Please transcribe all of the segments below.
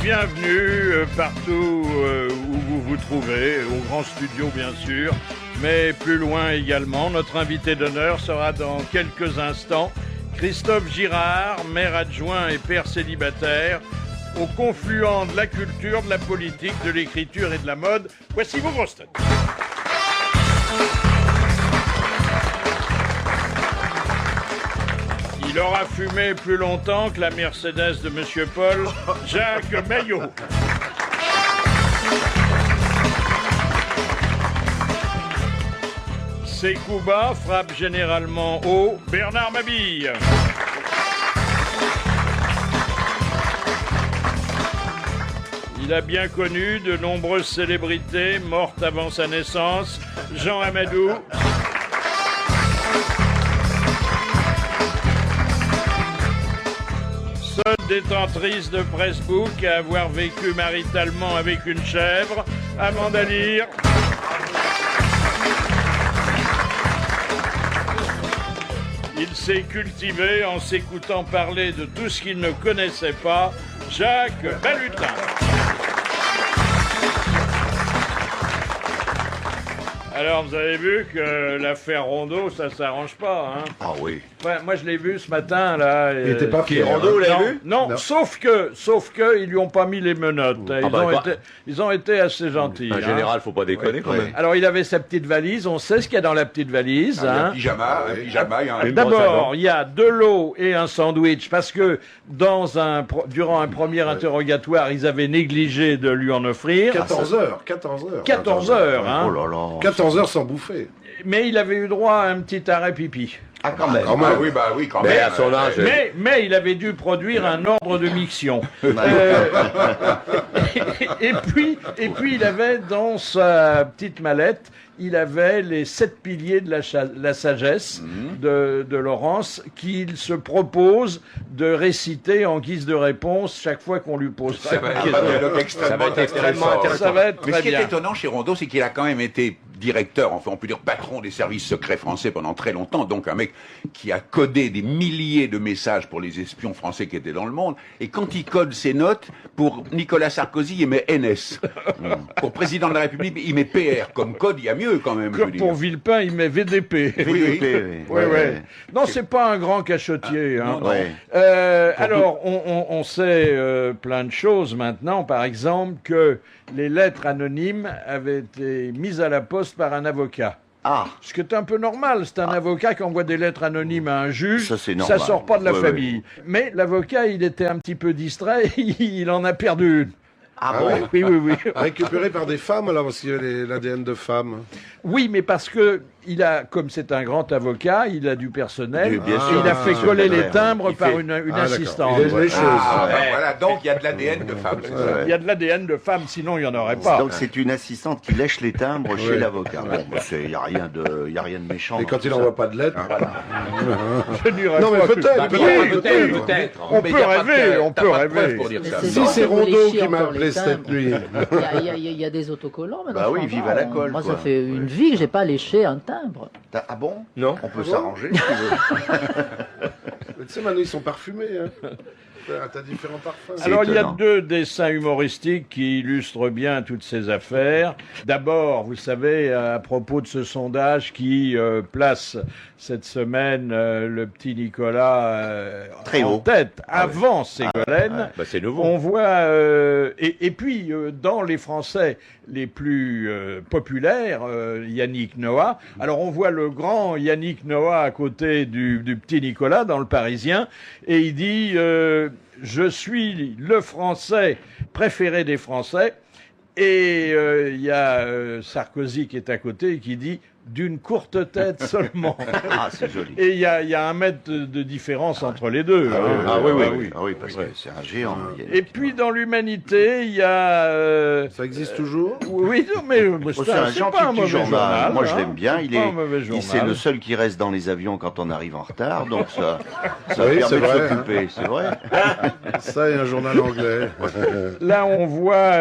bienvenue partout où vous vous trouvez, au grand studio bien sûr, mais plus loin également. Notre invité d'honneur sera dans quelques instants Christophe Girard, maire adjoint et père célibataire, au confluent de la culture, de la politique, de l'écriture et de la mode. Voici vos grosses têtes. Il aura fumé plus longtemps que la Mercedes de Monsieur Paul, Jacques Maillot. Ses coups bas frappent généralement haut, Bernard Mabille. Il a bien connu de nombreuses célébrités mortes avant sa naissance, Jean Amadou. Seule détentrice de Pressbook à avoir vécu maritalement avec une chèvre, Amanda Lear. Il s'est cultivé en s'écoutant parler de tout ce qu'il ne connaissait pas, Jacques Balutin. Alors, vous avez vu que l'affaire Rondeau, ça s'arrange pas, hein? Ah oui. Ouais, moi, je l'ai vu ce matin, là. Il était pas fier. Rondeau, vous l'avez vu? Non, sauf que, ils lui ont pas mis les menottes. Ils ont été assez gentils. En général, faut pas déconner quand même. Alors, il avait sa petite valise. On sait ce qu'il y a dans la petite valise. Un pyjama, D'abord, il y a de l'eau et un sandwich parce que durant un premier interrogatoire, ils avaient négligé de lui en offrir. 14 heures. 14 heures, hein. Oh là là. 14 heures sans bouffer. Mais il avait eu droit à un petit arrêt pipi. Ah, quand même. Quand Mais même. à son âge. Mais il avait dû produire un ordre de miction. Et puis il avait dans sa petite mallette, il avait les 7 piliers de la sagesse de Laurence qu'il se propose de réciter en guise de réponse chaque fois qu'on lui pose Ça va être extrêmement intéressant. Ça va être Mais très ce qui est bien. étonnant chez Rondeau, c'est qu'il a quand même été directeur, enfin on peut dire patron des services secrets français pendant très longtemps, donc un mec qui a codé des milliers de messages pour les espions français qui étaient dans le monde, et quand il code ses notes, pour Nicolas Sarkozy, il met NS. Pour président de la République, il met PR. Comme code, il y a mieux quand même. Comme pour Villepin, il met VDP. Ouais. Non, c'est pas un grand cachotier. Hein. Alors, on sait plein de choses maintenant. Par exemple, que les lettres anonymes avaient été mises à la poste par un avocat. Ah. Ce qui est un peu normal, c'est un avocat qui envoie des lettres anonymes à un juge, Ça sort pas de la Oui, famille. Mais l'avocat, il était un petit peu distrait, il en a perdu une. Ah bon? Oui. Récupéré par des femmes, alors, parce qu'il y a l'ADN de femmes. Oui, mais parce que comme c'est un grand avocat, il a du personnel, Bien sûr. il a fait coller les timbres par une d'accord. assistante. Il a les choses. Voilà, donc il y a de l'ADN de femme, c'est ça. Il y a de l'ADN de femme, sinon il n'y en aurait pas. Donc c'est une assistante qui lèche les timbres chez l'avocat. Bon, il n'y a rien de méchant. Et quand il n'envoie pas de lettres, voilà. Je n'irais Non, mais pas peut-être. On peut rêver. Pour dire ça. Si c'est Rondeau qui m'a appelé cette nuit. Il y a des autocollants maintenant. Bah oui, vive à la colle, Moi, quoi. ça fait une vie que j'ai pas léché un timbre. Ah bon? Non. On peut s'arranger si tu veux. Mais tu sais, maintenant, ils sont parfumés. Hein. T'as différents parfums. Alors, il y a étonnant. 2 dessins humoristiques qui illustrent bien toutes ces affaires. D'abord, vous savez, à propos de ce sondage qui place cette semaine le petit Nicolas Très en haut. tête, avant Ségolène, C'est nouveau. on voit... et puis, dans les Français les plus populaires, Yannick Noah. Alors, on voit le grand Yannick Noah à côté du petit Nicolas dans Le Parisien, et il dit... je suis le Français préféré des Français. Et il y a Sarkozy qui est à côté et qui dit d'une courte tête seulement. Ah, c'est joli. Et il y a 1 mètre de différence entre les deux. Oui, parce que c'est un géant. Et puis dans l'humanité, il y a... Ça existe toujours? Oui, non, mais C'est un gentil pas un petit mauvais journal. Moi, je hein. l'aime bien. C'est pas un mauvais journal. C'est le seul qui reste dans les avions quand on arrive en retard. Donc, ça Oui, permet c'est de vrai, s'occuper. C'est vrai. Ça et un journal anglais. Là, on voit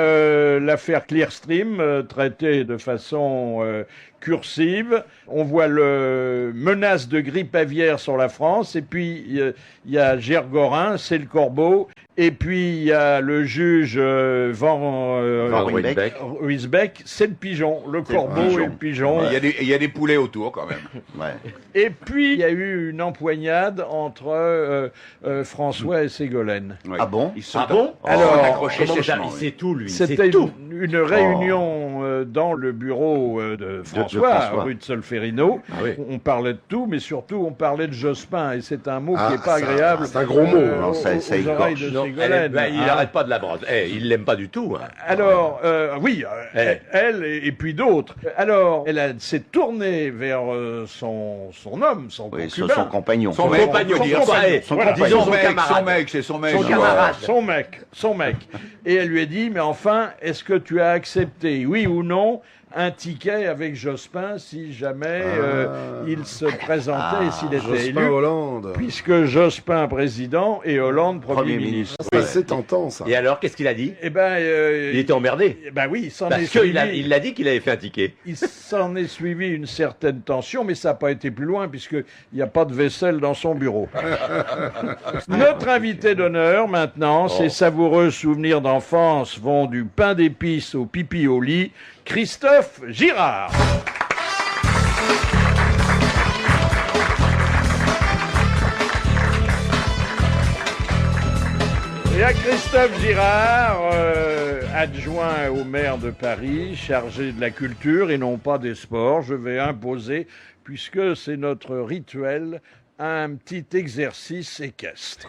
l'affaire Clearstream traitée de façon cursive. On voit le menace de grippe aviaire sur la France. Et puis, il y a Gergorin, c'est le corbeau. Et puis il y a le juge Van Ruysbeck. Ruysbeck, c'est le pigeon, le corbeau pigeon. et le pigeon. Il y a des poulets autour quand même. Ouais. Et puis il y a eu une empoignade entre François et Ségolène. Ouais. Ah bon? Ils sont bon Alors, accrochés Comment ça, sèchement, il oui. sait tout, lui. C'était C'est tout. une réunion dans le bureau de François, François. rue de Solferino. Ah oui. On parlait de tout, mais surtout on parlait de Jospin. Et c'est un mot Ah, qui n'est pas ça- agréable. c'est un gros mot. Non, ça aux oreilles écorche. de Non, Ségolène. il hein. n'arrête pas de la brasser. Il l'aime pas du tout. Hein. Alors, oui, Eh. elle et puis d'autres. Alors, elle s'est tournée vers son homme, son Oui, concubin. son compagnon. Son mec, compagnon, on peut dire. compagnon. Son Voilà, compagnon. disons Son mec, camarade. son mec, c'est son mec. Son Ouais. camarade. Son mec. Et elle lui a dit, mais enfin, est-ce que tu as accepté, oui ou non, un ticket avec Jospin si jamais il se présentait et s'il était Jospin élu, Hollande. puisque Jospin président et Hollande Premier ministre. Ça, c'est tentant, ça. Et alors, qu'est-ce qu'il a dit? Eh ben, Il était emmerdé. oui, il s'en est Parce suivi. qu'il a dit qu'il avait fait un ticket. Il s'en est suivi une certaine tension, mais ça n'a pas été plus loin, puisqu'il n'y a pas de vaisselle dans son bureau. Notre invité d'honneur, maintenant, ses savoureux souvenirs d'enfance vont du pain d'épices au pipi au lit, Christophe Girard. Et à Christophe Girard, adjoint au maire de Paris, chargé de la culture et non pas des sports, je vais imposer, puisque c'est notre rituel, un petit exercice équestre.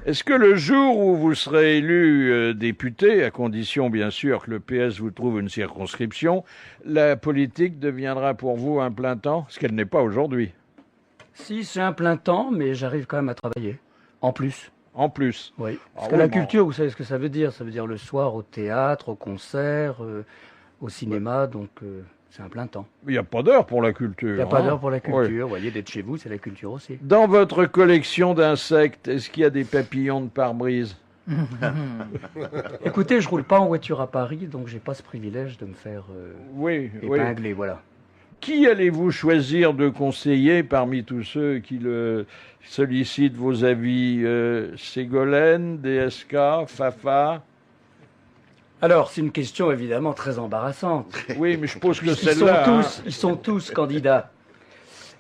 Est-ce que le jour où vous serez élu député, à condition bien sûr que le PS vous trouve une circonscription, la politique deviendra pour vous un plein temps, ce qu'elle n'est pas aujourd'hui, Si, c'est un plein temps, mais j'arrive quand même à travailler. En plus. en plus? Oui. Parce Ah que oui, la bon. culture, vous savez ce que ça veut dire? Ça veut dire le soir au théâtre, au concert, au cinéma, donc c'est un plein temps. Il n'y a pas d'heure pour la culture. Il n'y a pas hein. d'heure pour la Oui. culture. Vous voyez, d'être chez vous, c'est la culture aussi. Dans votre collection d'insectes, est-ce qu'il y a des papillons de pare-brise? Écoutez, je roule pas en voiture à Paris, donc j'ai pas ce privilège de me faire Oui, oui. épingler, voilà. Qui allez-vous choisir de conseiller parmi tous ceux qui sollicitent vos avis? Ségolène, DSK, Fafa? Alors, c'est une question évidemment très embarrassante. Oui, mais je pose que Ils celle-là. ils sont tous candidats.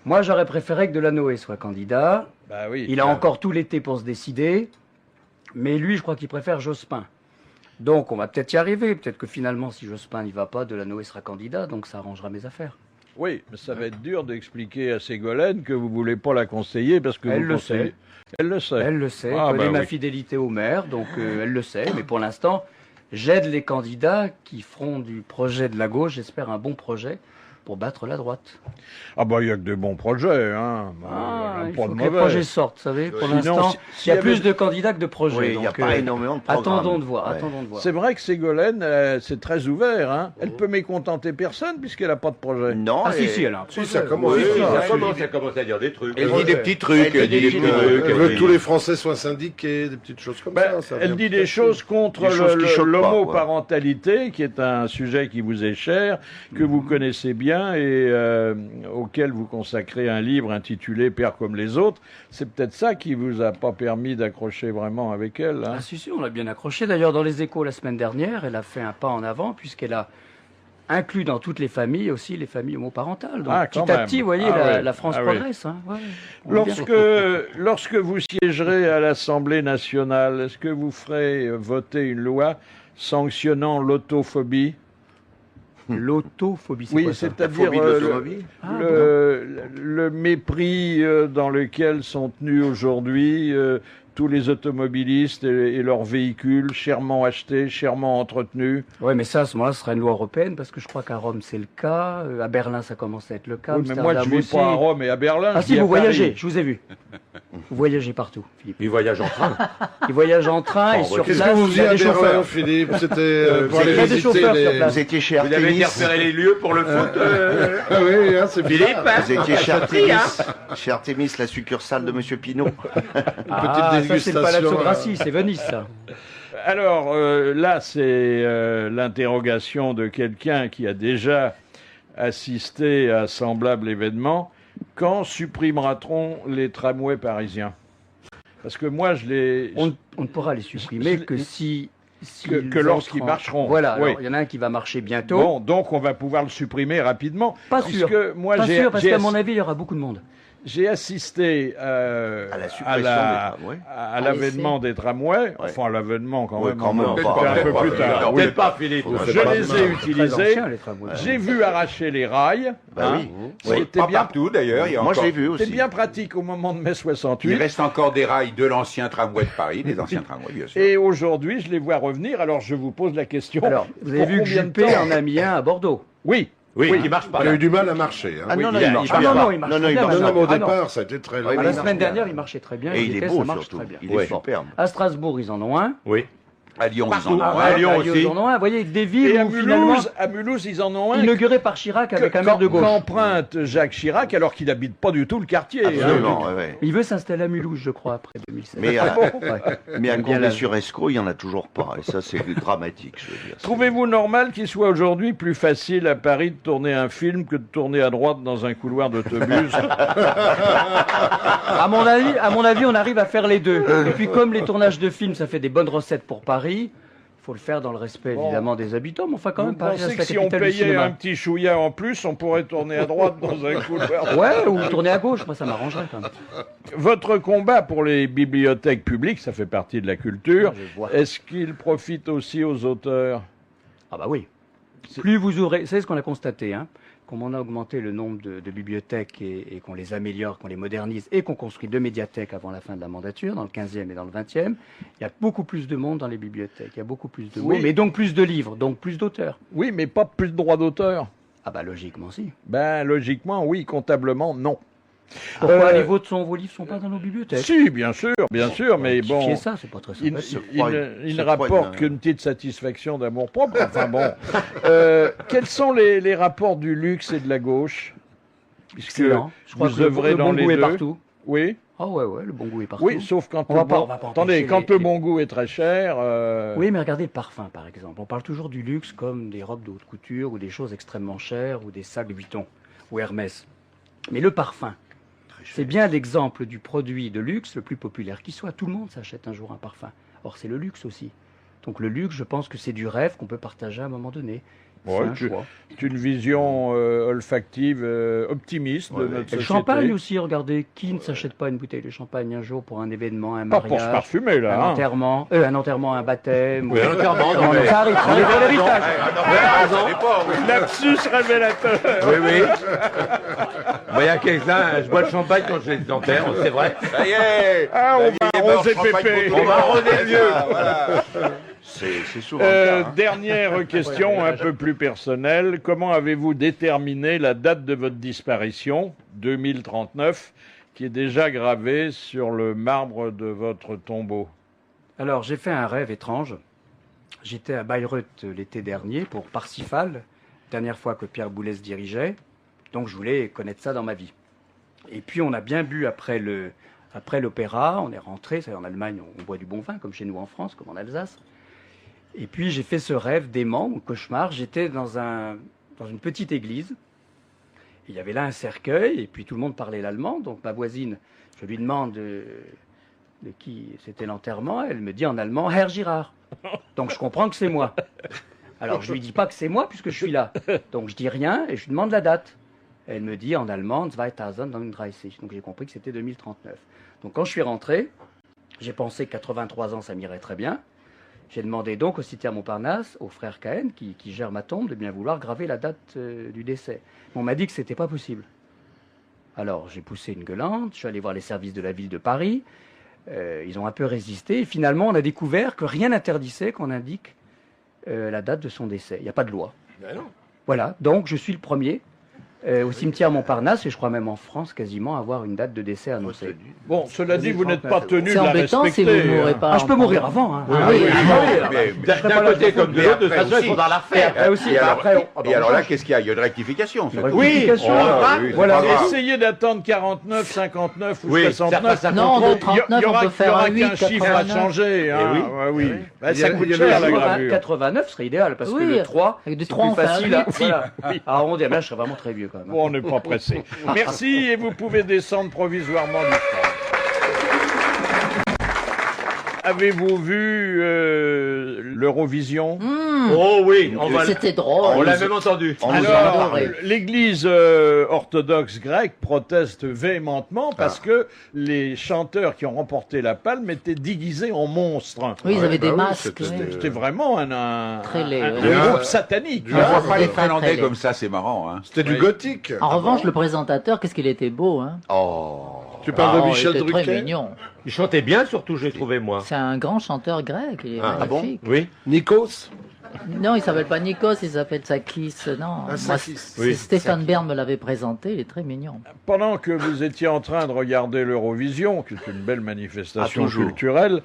Moi, j'aurais préféré que Delanoë soit candidat. Bah oui. Il a encore tout l'été pour se décider. Mais lui, je crois qu'il préfère Jospin. Donc, on va peut-être y arriver. Peut-être que finalement, si Jospin n'y va pas, Delanoë sera candidat. Donc, ça arrangera mes affaires. Oui, mais ça va être dur d'expliquer à Ségolène que vous voulez pas la conseiller parce que Elle vous le conseillez. sait. Elle le sait. Elle le sait. Ah, Elle connaît bah ma oui. fidélité au maire. Donc, elle le sait. Mais pour l'instant, j'aide les candidats qui feront du projet de la gauche, j'espère, un bon projet pour battre la droite. Ah bah il y a que de bons projets, hein. Bah, Il pas faut de que les mauvais. projets sortent, vous savez. Pour Sinon, l'instant, s'il il y a y avait- plus de candidats que de projets. Oui, il n'y a donc, pas énormément de programmes. attendons de voir, Ouais. attendons de voir. C'est vrai que Ségolène, c'est très ouvert, hein. Elle peut mécontenter personne puisqu'elle n'a pas de projet. Non, Ah si, et- si, elle a un Si, projet. ça commence. Oui, ça. ça commence à dire des trucs. Elle dit des petits trucs. Elle dit des petits trucs. Elle veut que tous les Français soient syndiqués, des petites choses comme Ben, ça. elle dit des choses contre Des choses qui choquent pas, l'homoparentalité, qui est un sujet qui vous est cher, que vous connaissez bien et auquel vous consacrez un livre intitulé Père comme les autres. C'est peut-être ça qui vous a pas permis d'accrocher vraiment avec elle. Hein. Ah si, on l'a bien accroché. D'ailleurs, dans les Échos la semaine dernière, elle a fait un pas en avant puisqu'elle a inclus dans toutes les familles aussi les familles homoparentales. Donc Ah, quand petit à même. petit, vous voyez, Ah ouais. la France Ah ouais. progresse. Hein. Ouais, on est bien. Lorsque vous siégerez à l'Assemblée nationale, est-ce que vous ferez voter une loi sanctionnant l'autophobie? L'autophobie, c'est Oui, quoi ça? c'est-à-dire phobie de l'automobile. le mépris dans lequel sont tenus aujourd'hui tous les automobilistes et leurs véhicules, chèrement achetés, chèrement entretenus. Oui, mais ça, à ce moment-là, ce sera une loi européenne, parce que je crois qu'à Rome, c'est le cas. À Berlin, ça commence à être le cas. Oui, mais moi, je Amsterdam ne vis aussi. pas à Rome et à Berlin. Ah je si, vis à vous voyagez, Paris. je vous ai vu. Vous voyagez partout, Philippe. Il voyage en train. Il voyage en train et sur Qu'est-ce place, que vous il y faisiez a à des Berlin, chauffeurs. Philippe? C'était pour aller il y a des visiter chauffeurs sur les... place. Vous étiez chez Vous avez Artemis. été repérer les lieux pour le foot, Ah oui, hein, c'est Philippe, hein Vous étiez chez Compris, Artemis. hein Chez Artemis, la succursale de Monsieur Pinot. Ah, ça, c'est le Palazzo dégustation, Grassi, c'est Venise, ça. Alors là, c'est l'interrogation de quelqu'un qui a déjà assisté à semblable événement. Quand supprimera-t-on les tramways parisiens? Parce que moi, je l'ai... On ne pourra les supprimer je- que si que lorsqu'ils marcheront. Voilà, Oui. alors, il y en a un qui va marcher bientôt. Bon, donc on va pouvoir le supprimer rapidement. Pas puisque sûr. moi, Pas sûr, parce j'ai qu'à mon avis, il y aura beaucoup de monde. J'ai assisté À la suppression des tramways. à l'avènement des tramways, enfin à l'avènement quand Ouais, même, quand même, un peu pas. plus tard. Oui. Peut-être pas, Philippe. Je les ai Très utilisés. anciens, les tramways. J'ai vu arracher les rails. Bah oui. C'était Pas bien, partout d'ailleurs. Il y a Moi, je encore- l'ai vu c'était aussi. bien pratique au moment de mai Il 68. reste encore des rails de l'ancien tramway de Paris, des anciens tramways, bien sûr. Et aujourd'hui, je les vois revenir. Alors je vous pose la question. Alors, vous avez pour vu que combien de Juppé temps en a mis un à Bordeaux. Oui. Oui, qui marche pas. Il a eu du mal à marcher. Hein. Ah non, non, il il a- marche Ah pas. non, non, il marche Non, non, il bien, marche Non, maintenant. mais au Ah non. départ, ça a été très long. Oui, La mais semaine non. dernière, il marchait très bien. Et il est vitesse, beau ça marche surtout. très bien. Il est superbe. À Strasbourg, ils en ont un. Oui. À Lyon, ils en ont À un. Lyon aussi. Ils en ont un. Vous voyez, des villes Et à où finalement, Mulhouse, ils en ont un. inauguré par Chirac avec un maire de gauche. Qu'emprunte Jacques Chirac, alors qu'il n'habite pas du tout le quartier. hein. Absolument, ouais, ouais. Il veut s'installer à Mulhouse, je crois, après 2016. Mais, Ouais. mais à J'aime bien la- Condé-sur-Escaut, il n'y en a toujours pas. Et ça, c'est dramatique, je veux dire. Trouvez-vous normal qu'il soit aujourd'hui plus facile à Paris de tourner un film que de tourner à droite dans un couloir d'autobus? À mon avis, on arrive à faire les deux. Et puis, comme les tournages de films, ça fait des bonnes recettes pour Paris, faut le faire dans le respect, Bon. évidemment, des habitants. Mais enfin, quand Vous même, Paris pensez reste que la si on capitale du payait cinéma. un petit chouïa en plus, on pourrait tourner à droite dans un couloir? Ouais, ou tourner à gauche, moi, ça m'arrangerait quand même. Votre combat pour les bibliothèques publiques, ça fait partie de la culture. Je vois. Est-ce qu'il profite aussi aux auteurs? Ah bah oui. Plus vous aurez, c'est ce qu'on a constaté, hein, comme on a augmenté le nombre de bibliothèques et qu'on les améliore, qu'on les modernise et qu'on construit 2 médiathèques avant la fin de la mandature, dans le 15e et dans le 20e, il y a beaucoup plus de monde dans les bibliothèques, il y a beaucoup plus de Oui. mots, mais donc plus de livres, donc plus d'auteurs. Oui, mais pas plus de droits d'auteur. Ah bah logiquement si. Ben, logiquement, oui, comptablement, non. Pourquoi Euh, vos livres sont pas dans nos bibliothèques? Si, bien sûr, mais bon. Rectifiez ça, c'est pas très Il, sympathique. il se ne rapporte croit qu'une petite satisfaction d'amour-propre. Enfin bon. Quels sont les rapports du luxe et de la gauche? Puisque Excellent. Je crois vous que le œuvrez dans bon les goût est deux. partout. Oui, Ah ouais, le bon goût est partout. oui, sauf quand On le va pas- bon... on va pas Attendez, empêcher quand les- le bon goût est très cher. Oui, mais regardez le parfum, par exemple. On parle toujours du luxe comme des robes de haute couture ou des choses extrêmement chères ou des sacs Vuitton ou Hermès. Mais le parfum, c'est bien l'exemple du produit de luxe le plus populaire qui soit. Tout le monde s'achète un jour un parfum. Or, c'est le luxe aussi. Donc le luxe, je pense que c'est du rêve qu'on peut partager à un moment donné. C'est Ouais, un choix. C'est une vision olfactive optimiste de Ouais, notre Et le société. champagne aussi, regardez, qui ne s'achète pas une bouteille de champagne un jour pour un événement, un Pas pour se mariage, parfumer, un là. hein. enterrement, un baptême. Oui, un enterrement, non, mais- Ça arrive, ça arrive pour l'héritage. Lapsus révélateur. Oui, oui. Moi, il y a quelqu'un, je bois le champagne quand je les enterre, c'est vrai. Ça y est. Ah, on va arroser Pépé. On va arroser le vieux. C'est souvent le cas. Hein. Dernière question, un peu plus personnelle. Comment avez-vous déterminé la date de votre disparition, 2039, qui est déjà gravée sur le marbre de votre tombeau? Alors, j'ai fait un rêve étrange. J'étais à Bayreuth l'été dernier pour Parsifal, dernière fois que Pierre Boulez dirigeait. Donc, je voulais connaître ça dans ma vie. Et puis, on a bien bu après l'opéra. On est rentré. En Allemagne, on boit du bon vin, comme chez nous en France, comme en Alsace. Et puis, j'ai fait ce rêve dément ou cauchemar. J'étais dans une petite église. Il y avait là un cercueil, et puis tout le monde parlait l'allemand. Donc, ma voisine, je lui demande de qui c'était l'enterrement. Elle me dit en allemand Herr Girard. Donc je comprends que c'est moi. Alors je lui dis pas que c'est moi puisque je suis là. Donc je dis rien et je lui demande la date. Elle me dit en allemand 2039. Donc j'ai compris que c'était 2039. Donc quand je suis rentré, j'ai pensé que 83 ans ça m'irait très bien. J'ai demandé donc au cimetière Montparnasse, au frère Cahen qui gère ma tombe, de bien vouloir graver la date du décès. On m'a dit que c'était pas possible. Alors j'ai poussé une gueulante, je suis allé voir les services de la ville de Paris. Ils ont un peu résisté et finalement on a découvert que rien n'interdisait qu'on indique la date de son décès. Il n'y a pas de loi. Ben non. Voilà, donc je suis le premier au cimetière Montparnasse et je crois même en France quasiment avoir une date de décès annoncée. Bon, cela dit, vous n'êtes pas tenu de C'est la embêtant si respecter. vous ne mourrez hein. pas. Ah, je peux mourir avant. Hein. Ah oui, D'un côté comme de l'autre, de toute façon, il faudra la faire. Après aussi, Et alors, après, et alors là, qu'est-ce qu'il y a? Il y a une rectification. c'est tout. rectification. oui, Voilà. c'est pas grave. Essayez d'attendre 49, 59 ou Oui, 69. ça Non, de Il y 39, on peut faire un 8, qu'un chiffre à 89. changer. Hein. oui. Ouais, oui. Bah, Il y ça a- coûte il y a cher, le la jour, gravure. 89 serait idéal parce que Oui, le 3, avec du c'est 3, plus on fait un facile. À, 8. voilà. À arrondir. Là, je serais vraiment très vieux quand même. Bon, on n'est pas pressé. Merci et vous pouvez descendre provisoirement du train. Avez-vous vu l'Eurovision Oh oui, on va. C'était drôle. On l'a même entendu. On nous Alors, adoré. l'Église orthodoxe grecque proteste véhémentement parce que les chanteurs qui ont remporté la palme étaient déguisés en monstres. Oui, ils avaient des bah oui, masques. c'était- oui. C'était vraiment un Très laid, un ouais. groupe satanique. Je ne vois pas les Très, très Finlandais laid. comme ça, c'est marrant. Hein. C'était du gothique. En revanche, le présentateur, qu'est-ce qu'il était beau, hein. Oh. Tu parles de Oh, Michel il était Drucker. très mignon. Il chantait bien, surtout, j'ai trouvé, moi. C'est un grand chanteur grec, il est Ah, magnifique. Oui. Nikos. Non, il s'appelle pas Nikos, il s'appelle Sakis. Non, Ah, moi, Sakis. Oui. Stéphane Bern me l'avait présenté, il est très mignon. Pendant que vous étiez en train de regarder l'Eurovision, qui est une belle manifestation Ah, toujours. culturelle,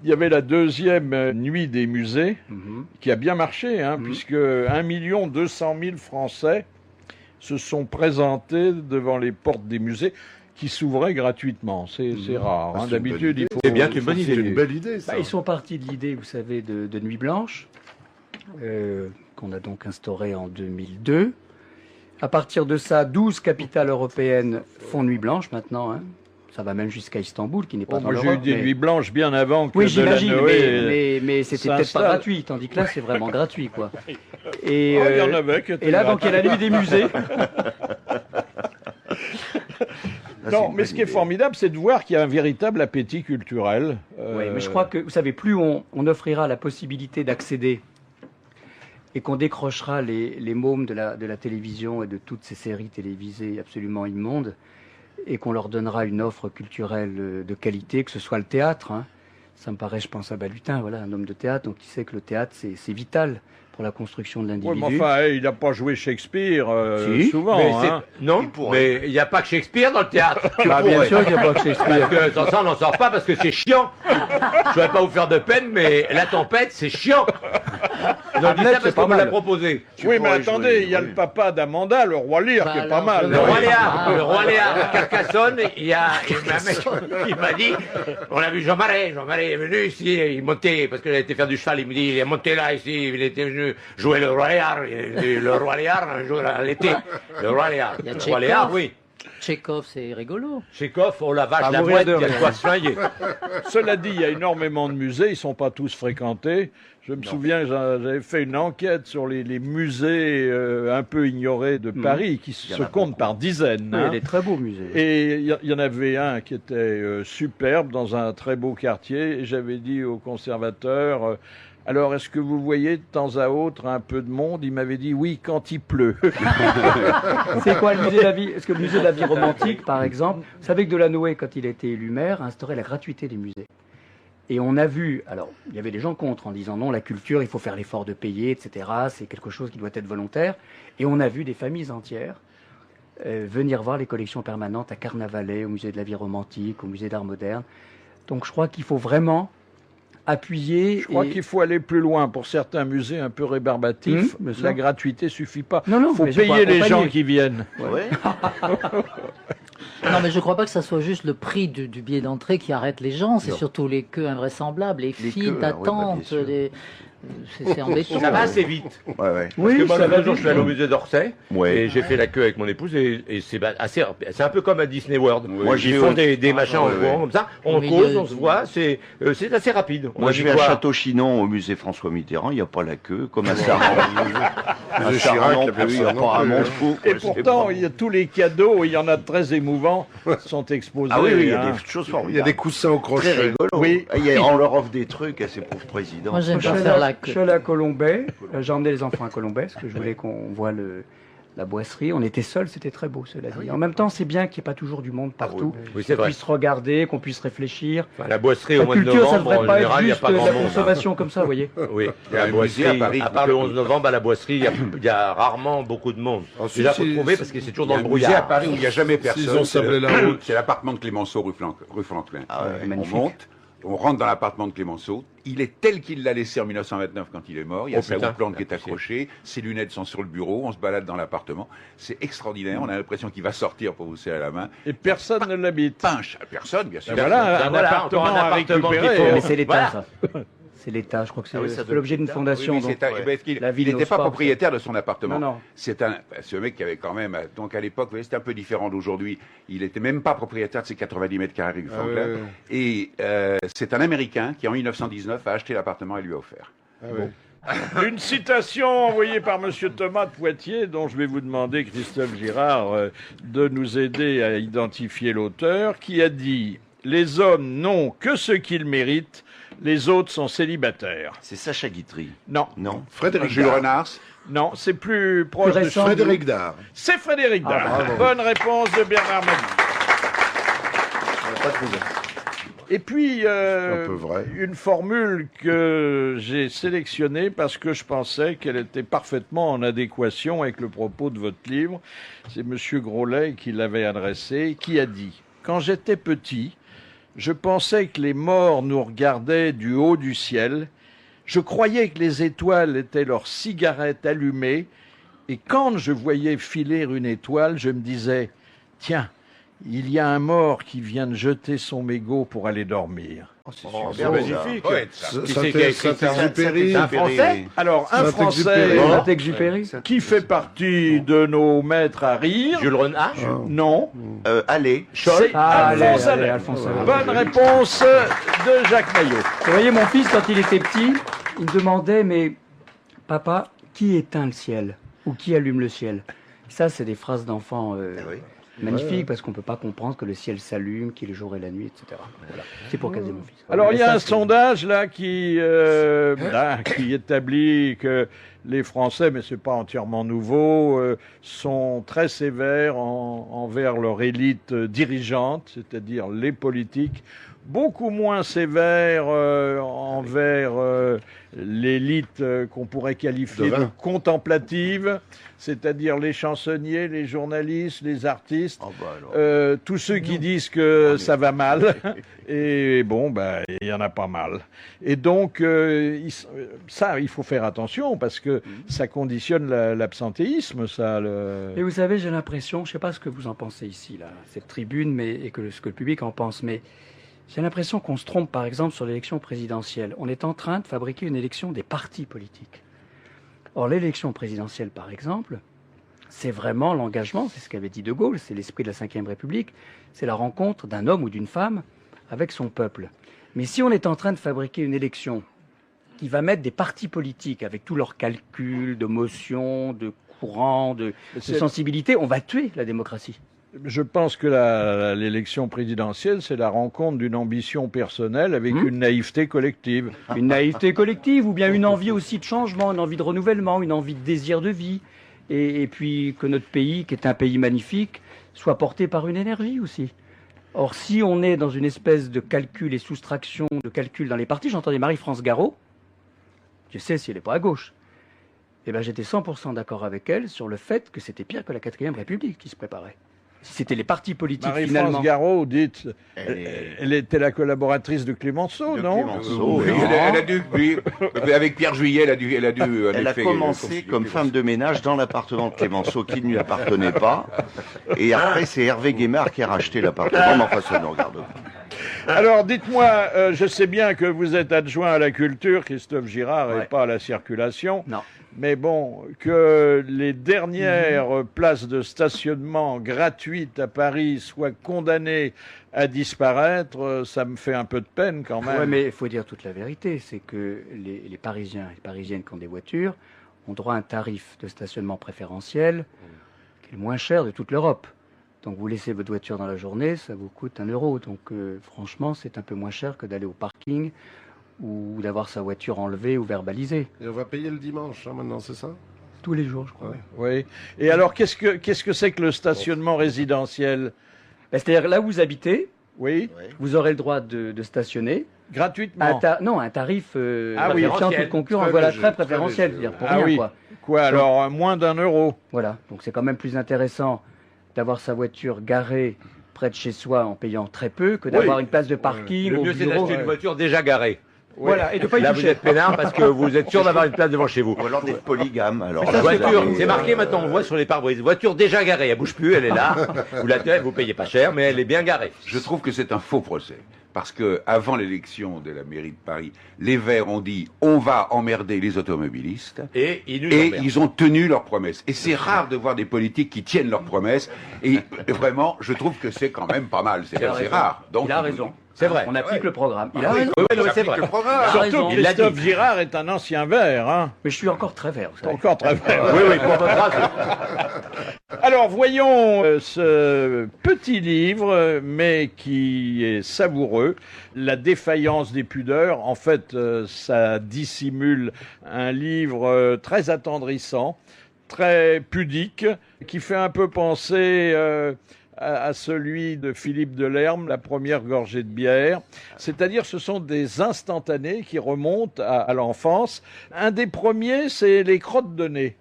il y avait la deuxième nuit des musées, Mhm. qui a bien marché, hein, puisque 1 200 000 Français se sont présentés devant les portes des musées qui s'ouvraient gratuitement. C'est rare. Ah, hein. c'est une D'habitude, bonne il faut... C'est bien, c'est une bonne C'est idée. une belle idée, ça. Bah, ils sont partis de l'idée, vous savez, de Nuit Blanche, qu'on a donc instaurée en 2002. À partir de ça, 12 capitales européennes font Nuit Blanche maintenant. Hein. Ça va même jusqu'à Istanbul, qui n'est pas Oh, dans moi, j'ai eu l'Europe. des mais- nuits blanches bien avant que Oui, de la j'imagine, Noé. mais c'était peut-être pas s'installe. gratuit, tandis que là, c'est vraiment gratuit, quoi. Et, Oh, il y en avait qui étaient et là, donc, il y a la nuit des musées. Là, c'est Non, une mais bonne ce qui est idée. formidable, c'est de voir qu'il y a un véritable appétit culturel. Oui, mais je crois que, vous savez, plus on offrira la possibilité d'accéder et qu'on décrochera les mômes de la télévision et de toutes ces séries télévisées absolument immondes, et qu'on leur donnera une offre culturelle de qualité, que ce soit le théâtre. Hein. Ça me paraît, je pense à Balutin, voilà, un homme de théâtre, donc il sait que le théâtre, c'est vital pour la construction de Oui, l'individu. mais enfin, il n'a pas joué Shakespeare Si, souvent. Mais hein. non, Il pourrait. mais il n'y a pas que Shakespeare dans le théâtre. Bah, bien sûr qu'il n'y a pas que Shakespeare. Parce que sans ça, on n'en sort pas parce que c'est chiant. Je ne vais pas vous faire de peine, mais la tempête, c'est chiant. Donc, dis Hamlet, ça c'est parce pas qu'on me l'a mal. proposé. Oui, mais pourrais attendez, jouer, il y a oui. le papa d'Amanda, le roi Lear, Bah qui est alors, pas mal. je- Le roi Ouais. Léar, Ah, le roi ouais. Léar à Carcassonne, il y a un mec qui m'a dit, on a vu Jean Marais est venu ici, il montait, parce qu'il a été faire du cheval, il me dit, il est monté là ici, il était venu jouer le roi Léar, le roi Léar, un jour à l'été, le roi Léar. Il y a Le roi Léar, Tchekhov. oui. Tchekhov, c'est rigolo. Tchekhov, oh la vache, À la mourir boîte, de il y a de rire. quoi se flinguer. Cela dit, il y a énormément de musées, ils ne sont pas tous fréquentés. Je me souviens, j'avais fait une enquête sur les musées un peu ignorés de Paris, qui Il y en se a comptent beaucoup. par dizaines. Oui, il y a hein. des très beaux musées. Et il y en avait un qui était superbe dans un très beau quartier. Et j'avais dit au conservateur, alors est-ce que vous voyez de temps à autre un peu de monde? Il m'avait dit oui quand il pleut. C'est quoi le musée de la vie? Est-ce que le musée de la vie romantique, par exemple, vous savez que Delanoë, quand il a été élu maire, a instauré la gratuité des musées. Et on a vu, alors il y avait des gens contre en disant non, la culture, il faut faire l'effort de payer, etc. C'est quelque chose qui doit être volontaire. Et on a vu des familles entières venir voir les collections permanentes à Carnavalet, au musée de la vie romantique, au musée d'art moderne. Donc je crois qu'il faut vraiment appuyer. Je crois qu'il faut aller plus loin. Pour certains musées un peu rébarbatifs, bien sûr. la gratuité suffit pas. Non, non, Il faut mais je crois payer les accompagner. gens qui viennent. Ouais. Non, mais je crois pas que ça soit juste le prix du billet d'entrée qui arrête les gens. C'est Non. surtout les queues invraisemblables, les queues, files ah oui, bah, bien d'attente. sûr. C'est embêtant. Ça va assez vite. Ouais, ouais. Parce que moi, ça l'autre va jour, vite. je suis allé au musée d'Orsay Ouais. et j'ai fait la queue avec mon épouse et c'est assez, c'est un peu comme à Disney World. Moi, j'y Ils vais font au- des machins en ouais, ouais. courant comme ça, on Au milieu cause, on du- se voit, c'est assez rapide. On Moi, a je dit vais à quoi Château-Chinon, au musée François Mitterrand, il n'y a pas la queue, comme à Saran. À Musée Saran Chirac, non il y a plus, il y a personne non pas un plus, monde hein. fou. Et quoi, c'est pourtant, pas- il y a tous les cadeaux, il y en a de très émouvants, sont exposés. Ah oui, oui, il y a hein. des choses Il y a formidables. des coussins au Très crochet. rigolo. Oui. On leur offre des trucs à ces pauvres présidents. Moi, j'aime Je pas suis faire allé- la je queue. suis allé à Colombay. J'ai emmené les enfants à Colombay parce que je voulais qu'on voit la boisserie. On était seuls, c'était très beau, cela dit. En même temps, c'est bien qu'il n'y ait pas toujours du monde partout. Oui, c'est Qu'on vrai. puisse regarder, qu'on puisse réfléchir. Enfin, la boisserie au La mois de culture, ça ne novembre, devrait en pas général, être il n'y a juste pas de grand la monde. hein. consommation comme ça, vous voyez. Oui, a la un boisserie, musée à Paris. à part le 11 novembre, à la boisserie, il y a rarement beaucoup de monde. Ensuite, Déjà, faut c'est- trouver parce que c'est toujours Il y a dans le un musée à brouillard. Paris où il n'y a jamais personne. S'ils ont c'est sablé la route. c'est l'appartement de Clémenceau, rue Franklin. Ah ouais, On magnifique. monte, on rentre dans l'appartement de Clémenceau. Il est tel qu'il l'a laissé en 1929 quand il est mort. Il y a Oh, sa putain. houppelande qui est accrochée, ses lunettes sont sur le bureau, on se balade dans l'appartement. C'est extraordinaire. On a l'impression qu'il va sortir pour vous serrer la main. Et personne ne l'habite. Pas un personne, bien sûr. Ben voilà, Ben un voilà, appartement encore un à appartement récupérer, qu'il faut- hein. Mais c'est l'État, Voilà. ça. C'est l'État, je crois que c'est Ah oui, ça c'est doit l'objet être d'une l'État. fondation. Oui, donc, parce qu'il la ville n'était n'ose pas pas, propriétaire de son appartement. Non, non. C'est un mec qui avait quand même, donc à l'époque, vous voyez, c'était un peu différent d'aujourd'hui. Il était même pas propriétaire de ses 90 mètres carrés rue Franklin. ouais. Et c'est un Américain qui, en 1919, a acheté l'appartement et lui a offert. Ah ouais. Une citation envoyée par Monsieur Thomas de Poitiers, dont je vais vous demander, Christophe Girard, de nous aider à identifier l'auteur, qui a dit « Les hommes n'ont que ce qu'ils méritent, les autres sont célibataires. C'est Sacha Guitry. » Non, Non. Frédéric Jules Dard. Renard. non, c'est plus proche de récent. Frédéric Dard. C'est Frédéric Dard. bravo. Bonne réponse de Bernard Mabie. Pas trouvé. Et puis, un peu vrai. une formule que j'ai sélectionnée parce que je pensais qu'elle était parfaitement en adéquation avec le propos de votre livre. C'est Monsieur Groslay qui l'avait adressé, qui a dit « Quand j'étais petit, je pensais que les morts nous regardaient du haut du ciel. Je croyais que les étoiles étaient leurs cigarettes allumées. Et quand je voyais filer une étoile, je me disais « Tiens, il y a un mort qui vient de jeter son mégot pour aller dormir. » C'est magnifique. Saint-Exupéry. C'est un Français Alors, un Saint-Exupéry. Français Saint-Exupéry. qui fait partie de nos maîtres à rire. Jules Renard. Non, Allez. c'est allez, Alphonse allez, Allais. Alphonse Allais. Bonne réponse de Jacques Maillot. Vous voyez, mon fils, quand il était petit, il me demandait, mais papa, qui éteint le ciel? Ou qui allume le ciel? Ça, c'est des phrases d'enfants Oui. magnifiques, parce qu'on ne peut pas comprendre que le ciel s'allume, qu'il est jour et la nuit, etc. Voilà. C'est pour caser mon fils. Alors, il y a Ça, un c'est- sondage là qui établit que les Français, mais c'est pas entièrement nouveau, sont très sévères envers leur élite dirigeante, c'est-à-dire les politiques, beaucoup moins sévères envers l'élite qu'on pourrait qualifier de Devin. contemplative, c'est-à-dire les chansonniers, les journalistes, les artistes. Oh, bah alors. Tous ceux qui disent que ça va mal, et bon, ben, il y en a pas mal. Et donc, ça, il faut faire attention parce que ça conditionne l'absentéisme, ça. Et vous savez, j'ai l'impression, je ne sais pas ce que vous en pensez ici, là, cette tribune, et ce que le public en pense, mais j'ai l'impression qu'on se trompe, par exemple, sur l'élection présidentielle. On est en train de fabriquer une élection des partis politiques. Or, l'élection présidentielle, par exemple, c'est vraiment l'engagement, c'est ce qu'avait dit De Gaulle, c'est l'esprit de la Ve République, c'est la rencontre d'un homme ou d'une femme avec son peuple. Mais si on est en train de fabriquer une élection qui va mettre des partis politiques avec tous leurs calculs de motion, de courant, de sensibilité, on va tuer la démocratie. Je pense que l'élection présidentielle, c'est la rencontre d'une ambition personnelle avec une naïveté collective. Une naïveté collective ou bien une envie aussi de changement, une envie de renouvellement, une envie de désir de vie. Et puis que notre pays, qui est un pays magnifique, soit porté par une énergie aussi. Or, si on est dans une espèce de calcul et soustraction de calcul dans les partis, j'entendais Marie-France Garot, je sais si elle n'est pas à gauche, eh ben, j'étais 100% d'accord avec elle sur le fait que c'était pire que la 4e République qui se préparait. Si c'était les partis politiques finalement... Marie-France Garot, dites, Elle elle était la collaboratrice de Clémenceau, De non Clémenceau, Oui, oui. elle a dû, oui, avec Pierre Juillet, elle a dû, en Elle a effet, commencé comme femme de ménage dans l'appartement de Clémenceau qui ne lui appartenait pas. Et après, c'est Hervé Guémard qui a racheté l'appartement. Mais enfin, ça ne regarde pas. Alors, dites-moi, je sais bien que vous êtes adjoint à la culture, Christophe Girard, et Ouais. pas à la circulation. Non. Mais bon, que les dernières places de stationnement gratuites à Paris soient condamnées à disparaître, ça me fait un peu de peine quand même. Oui, mais il faut dire toute la vérité, c'est que les Parisiens et les Parisiennes qui ont des voitures ont droit à un tarif de stationnement préférentiel qui est le moins cher de toute l'Europe. Donc vous laissez votre voiture dans la journée, ça vous coûte 1 euro. Donc franchement, c'est un peu moins cher que d'aller au parking ou d'avoir sa voiture enlevée ou verbalisée. Et on va payer le dimanche, hein, maintenant, c'est ça? Tous les jours, je crois. Oui. Et alors, qu'est-ce que c'est que le stationnement résidentiel? Ben, c'est-à-dire là où vous habitez, Oui, vous aurez le droit de stationner gratuitement. non, un tarif Ah oui, sans toute concurrence, très voilà, léger, très très préférentiel, léger, c'est-à-dire pour Ah rien, oui. quoi. Quoi, alors, moins d'1 euro? Voilà, donc c'est quand même plus intéressant d'avoir sa voiture garée près de chez soi en payant très peu que d'avoir une place de parking Le au mieux, c'est bureau. d'acheter une voiture déjà garée. Voilà, et de pas y Là, vous toucher. êtes peinard parce que vous êtes sûr d'avoir une place devant chez vous. Ou alors d'être polygame. Alors, Voiture, c'est marqué maintenant, on voit sur les pare-brises. Voiture déjà garée, elle bouge plus, elle est là. Vous payez pas cher, mais elle est bien garée. Je trouve que c'est un faux procès. Parce que avant l'élection de la mairie de Paris, les Verts ont dit on va emmerder les automobilistes. Et Ils ont tenu leurs promesses. Et c'est rare de voir des politiques qui tiennent leurs promesses. Et vraiment, je trouve que c'est quand même pas mal. C'est rare. Donc, Il a raison. C'est vrai. On applique le programme. Il a raison. Oui, non, mais c'est vrai. Surtout Il l'a Christophe dit. Girard est un ancien vert, hein. Mais je suis encore très vert. Vous savez. Encore très vert. Oui, pour votre race. Alors voyons ce petit livre, mais qui est savoureux, La défaillance des pudeurs. En fait, ça dissimule un livre très attendrissant, très pudique, qui fait un peu penser à celui de Philippe Delerme, La première gorgée de bière. C'est-à-dire, ce sont des instantanés qui remontent à l'enfance. Un des premiers, c'est Les crottes de nez.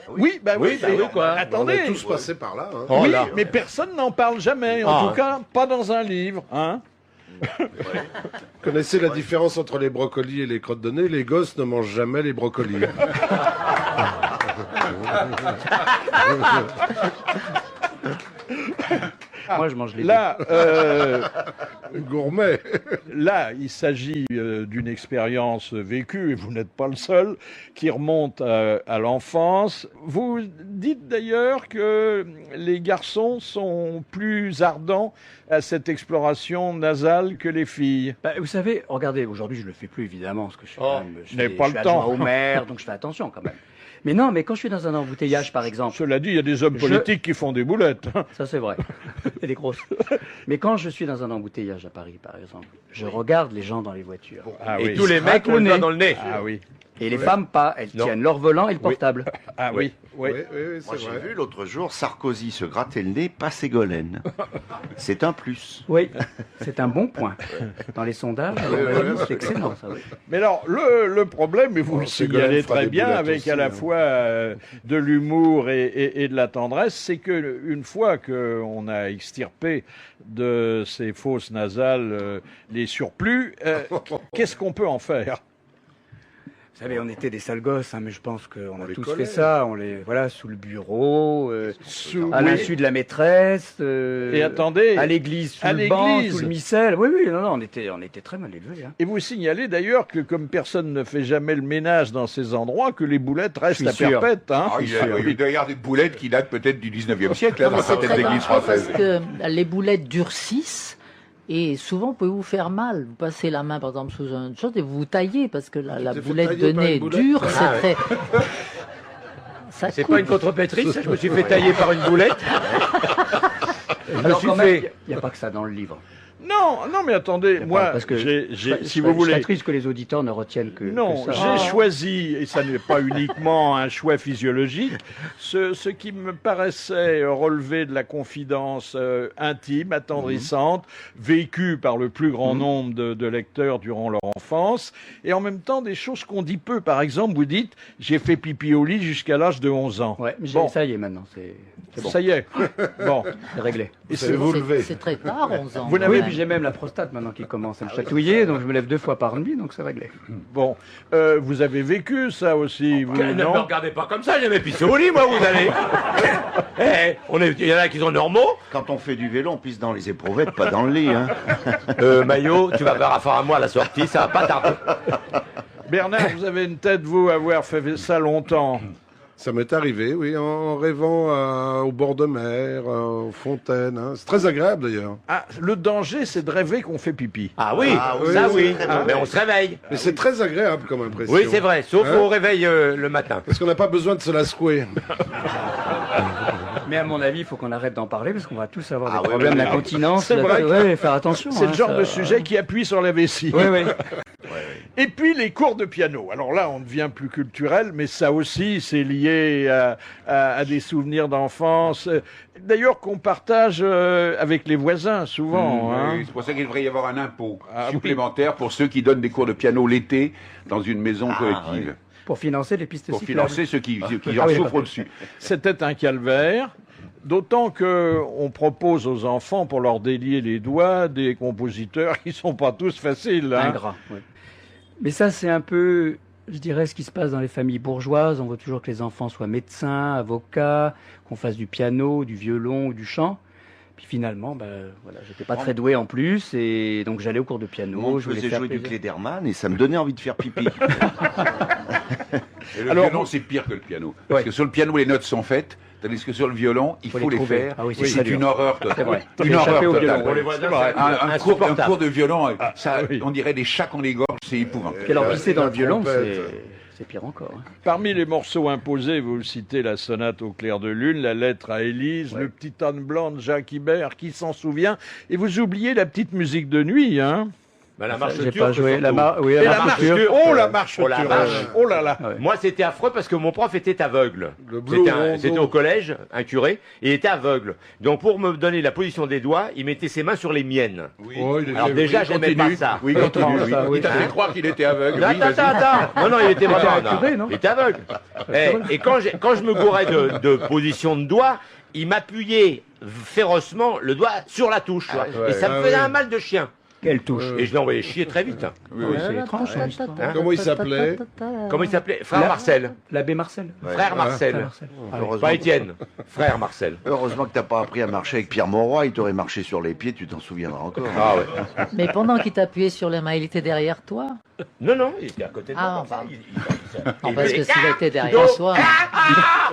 Oui, bah oui, bah oui, quoi. On Attendez. est tous passés par là. Hein. Oh Oui, là. mais personne n'en parle jamais. En tout cas, pas dans un livre, hein. Connaissez la différence entre les brocolis et les crottes de nez? Les gosses ne mangent jamais les brocolis. Moi, je mange les Là, Gourmet. là, il s'agit d'une expérience vécue, et vous n'êtes pas le seul, qui remonte à l'enfance. Vous dites d'ailleurs que les garçons sont plus ardents à cette exploration nasale que les filles. Bah, vous savez, regardez, aujourd'hui je le fais plus évidemment, parce que je suis, quand même, je n'avez fais- pas je le suis temps. adjoint au maire, donc je fais attention quand même. Mais non, mais quand je suis dans un embouteillage par exemple, Cela dit, il y a des hommes politiques qui font des boulettes. ça c'est vrai, et des grosses. Mais quand je suis dans un embouteillage à Paris par exemple, je regarde les gens dans les voitures. Ah Et oui. tous les mecs raclent ont le le doigt nez. dans le nez. Ah oui. Et les femmes pas, elles Non. tiennent leur volant et le portable. Ah oui. Oui. Oui, oui, Moi, c'est j'ai vrai. vu l'autre jour Sarkozy se gratter le nez, pas Ségolène. C'est un plus. Oui, c'est un bon point. Dans les sondages, c'est excellent ça. Oui. Mais alors, le problème, et vous le Ségolène signalez fera très des bien, boulettes avec aussi, à la hein. fois de l'humour et de la tendresse, c'est que une fois qu'on a extirpé de ces fausses nasales les surplus, qu'est-ce qu'on peut en faire? Vous savez, on était des sales gosses, hein, mais je pense qu'on a les tous collait. fait ça. On les, voilà, sous le bureau, Sous- à oui. l'insu de la maîtresse. Et attendez, à l'église, sous à le banc, l'église. sous le missel. Oui, oui, non, non, on était très mal élevés. Hein. et vous signalez d'ailleurs que comme personne ne fait jamais le ménage dans ces endroits, que les boulettes restent Je à suis sûr. perpète. Hein. Ah, il doit y avoir des boulettes qui datent peut-être du 19e siècle, là, dans C'est certaines très églises dangereux françaises. parce que les boulettes durcissent et souvent peut vous faire mal. Vous passez la main par exemple sous une chose et vous vous taillez parce que la t'es fait boulette tailler de par une nez boulette dure, Ah, c'est très... Ça C'est coupe. pas une contrepétrice, ça, je me suis fait tailler par une boulette. Je me Alors suis quand même, fait. il n'y a pas que ça dans le livre. Non, non, mais attendez, moi, Parce que si vous voulez, C'est triste que les auditeurs ne retiennent que non, que ça. j'ai choisi, et ça n'est pas uniquement un choix physiologique, ce qui me paraissait relever de la confidence intime, attendrissante, vécue par le plus grand nombre de lecteurs durant leur enfance, et en même temps des choses qu'on dit peu. Par exemple, vous dites, j'ai fait pipi au lit jusqu'à l'âge de 11 ans. Ouais, mais Bon. ça y est maintenant, c'est bon, Ça y est. Bon. c'est réglé. Et Vous savez vous C'est- lever. C'est très tard, 11 ans. Vous n'avez Oui, quand puis même. j'ai même la prostate maintenant qui commence à me chatouiller, donc je me lève 2 fois par nuit, donc c'est réglé. Bon, vous avez vécu ça aussi, vous, Ne me non? regardez pas comme ça, j'ai jamais pissé au lit, moi, vous allez. Il y en a qui sont normaux. Quand on fait du vélo, on pisse dans les éprouvettes, pas dans le lit. Hein. Maillot, tu vas faire affaire à moi à la sortie, ça va pas tarder. Bernard, vous avez une tête, vous, avoir fait ça longtemps. Ça m'est arrivé, oui, en rêvant au bord de mer, aux fontaines. Hein. C'est très agréable d'ailleurs. Ah, le danger, c'est de rêver qu'on fait pipi. Ah oui, Ah oui, ça c'est oui. très bon. Mais on se réveille. Mais c'est très agréable comme impression. Oui, c'est vrai, sauf Hein au réveil le matin. Parce qu'on n'a pas besoin de se la secouer. Mais à mon avis, il faut qu'on arrête d'en parler parce qu'on va tous avoir Ah des oui, problèmes oui, oui. d'incontinence. C'est vrai que- Ouais, faire attention. C'est hein, le genre ça- de sujet qui appuie sur la vessie. Oui, oui. Et puis les cours de piano. Alors là, on devient plus culturel, mais ça aussi, c'est lié à des souvenirs d'enfance. D'ailleurs, qu'on partage avec les voisins, souvent. hein. Oui, c'est pour ça qu'il devrait y avoir un impôt Ah, oui. supplémentaire pour ceux qui donnent des cours de piano l'été dans une maison collective. Pour financer les pistes Pour cyclables. financer ceux qui Ah en oui, souffrent d'accord. au-dessus. C'était un calvaire. D'autant que on propose aux enfants, pour leur délier les doigts, des compositeurs qui sont pas tous faciles. hein. Ingrats, ouais. Mais ça, c'est un peu, je dirais, ce qui se passe dans les familles bourgeoises. On veut toujours que les enfants soient médecins, avocats, qu'on fasse du piano, du violon ou du chant. Puis finalement, voilà, j'étais pas très doué en plus, et donc j'allais au cours de piano. Moi, je voulais faisais faire jouer du plaisir. Klederman et ça me donnait envie de faire pipi. Et le Alors, violon, c'est pire que le piano. Parce Ouais. que sur le piano, les notes sont faites, tandis que sur le violon, il Faut faut les les trouver. faire. Ah oui, c'est c'est très une dur. horreur C'est totale. vrai. Une Faut horreur échapper au totale. violon. On les voit C'est dans vrai. Un cours de violon, ça, oui. on dirait des chats qu'on les gorge, c'est épouvantable. Puis alors, pisser dans la le violon, trompette. c'est pire encore. Hein. Parmi les morceaux imposés, vous citez la sonate au clair de lune, la lettre à Élise, le petit âne blanc de Jacques Ibert, qui s'en souvient. Et vous oubliez la petite musique de nuit, hein? Bah, la marche J'ai turque, pas joué la surtout. oui, Et la marche marche turque. turque. Oh, la marche Oh, la turque. vache. Oh là là. Ouais. Moi, c'était affreux parce que mon prof était aveugle. Le bleu rondo. C'était au collège, un curé, et il était aveugle. Donc, pour me donner la position des doigts, il mettait ses mains sur les miennes. Oh, il Alors était- déjà, il j'aimais pas continue. ça. Oui, continue, oui. ça, oui. Il t'a fait croire qu'il était aveugle. Oui, Attends, vas-y. attends. Non, non, il était vraiment un curé, non il était aveugle. Et quand je me gourais de position de doigt, il m'appuyait férocement le doigt sur la touche. tu vois. Et ça me faisait un mal de chien. Quelle touche. Et je l'envoyais chier très vite. Oui, oui. C'est étrange, cette histoire. Comment il s'appelait? Comment il s'appelait? Frère Marcel. L'abbé Marcel. Frère Marcel. Marcel. Heureusement, Pas Étienne. Frère Marcel. heureusement que t'as pas appris à marcher avec Pierre Monroy, il t'aurait marché sur les pieds, tu t'en souviendras encore. Ah ouais. Mais pendant qu'il t'appuyait sur les mains, il était derrière toi. Non, non, il était à côté de moi. Ah, comme ça. pardon. Il Parce faisait- que s'il était derrière toi.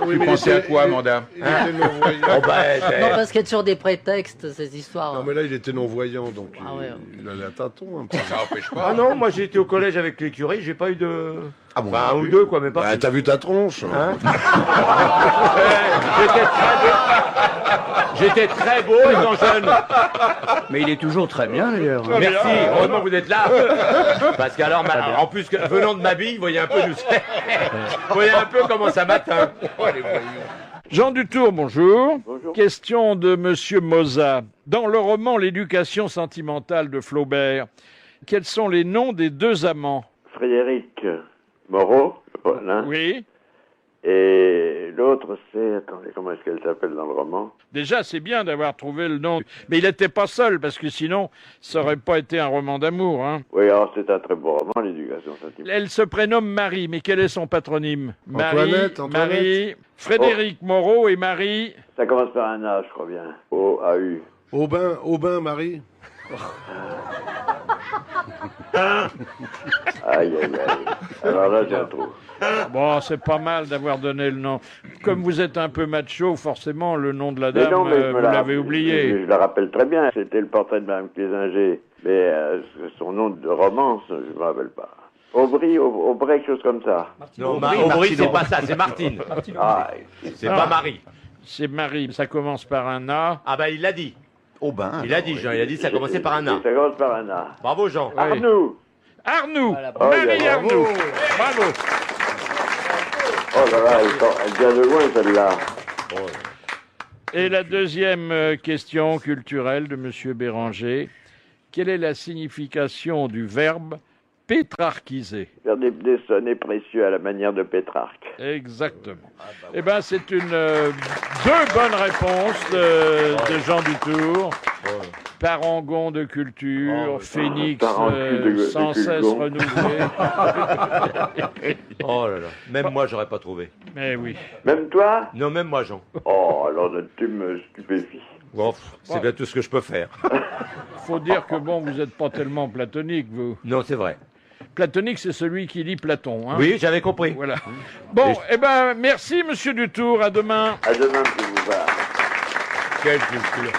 Oui, Tu pensais à quoi, Amanda? Il était non-voyant. Oh, bah, Non, parce qu'il y a toujours des prétextes, ces histoires. Non, mais là, il était non-voyant, donc Ah ouais. il allait à tâtons un peu. Ça n'empêche pas. Ah non, moi j'ai été au collège avec les curés, j'ai pas eu de. Ah bon, Enfin, un ou deux, quoi, mais pas. Bah, plus. t'as vu ta tronche? Hein J'étais très beau. J'étais très beau étant jeune. Mais il est toujours très bien, d'ailleurs. Merci, heureusement que vous êtes là. Parce qu'alors, en plus, venant de ma bille, vous voyez un peu d'où c'est. Vous voyez un peu comment ça m'atteint. Oh, les voyous. Jean Dutour, bonjour. Question de Monsieur Moza. Dans le roman L'éducation sentimentale de Flaubert, quels sont les noms des deux amants? Frédéric Moreau, l'un, Oui. et l'autre c'est, attendez, comment est-ce qu'elle s'appelle dans le roman? Déjà, c'est bien d'avoir trouvé le nom. Mais il n'était pas seul, parce que sinon, ça aurait pas été un roman d'amour. Hein. Oui, alors c'est un très beau roman, l'éducation sentimentale. Elle se prénomme Marie, mais quel est son patronyme? Antoinette, Marie, Frédéric Moreau et Marie. Ça commence par un A, je crois bien. O-A-U. Aubin, Marie. Aïe, aïe, aïe. Alors là, j'ai un trou. Bon, c'est pas mal d'avoir donné le nom. Comme vous êtes un peu macho, forcément, le nom de la Mais dame, non, mais je me vous la l'avez rappelle- oublié. Je la rappelle très bien, c'était le portrait de Mme Clésinger. Mais son nom de romance, je ne me rappelle pas. Aubry, quelque chose comme ça. Non, Aubry, c'est pas ça, c'est Martine. Ah, C'est pas Marie. C'est Marie, ça commence par un A. Ah bah il l'a dit. Aubin. Il a dit, Jean, il a dit ça commençait par un A. ça commence par un A. Bravo Jean. Arnoux. Arnoux, Voilà, Marie bravo. Arnoux. Bravo. Oh là là, elle vient de loin celle-là. Et la deuxième question culturelle de Monsieur Béranger. Quelle est la signification du verbe pétrarchiser? Faire des sonnets précieux à la manière de Pétrarque. Exactement. Eh bien, c'est une deux bonnes réponses de Jean Dutour. Parangon de culture, phénix Parangon de sans cesse culgon. renouvelé. Oh là là. Même moi j'aurais pas trouvé. Mais oui. Même toi? Non, même moi Jean. Oh, alors tu me stupéfies. Bon, c'est bien tout ce que je peux faire. Faut dire que bon, vous n'êtes pas tellement platonique, vous. Non, c'est vrai. Platonique, c'est celui qui lit Platon. Hein. Oui, j'avais compris. Voilà. Bon, eh ben, merci, Monsieur Dutour. À demain. À demain, si vous va. Quelle culture.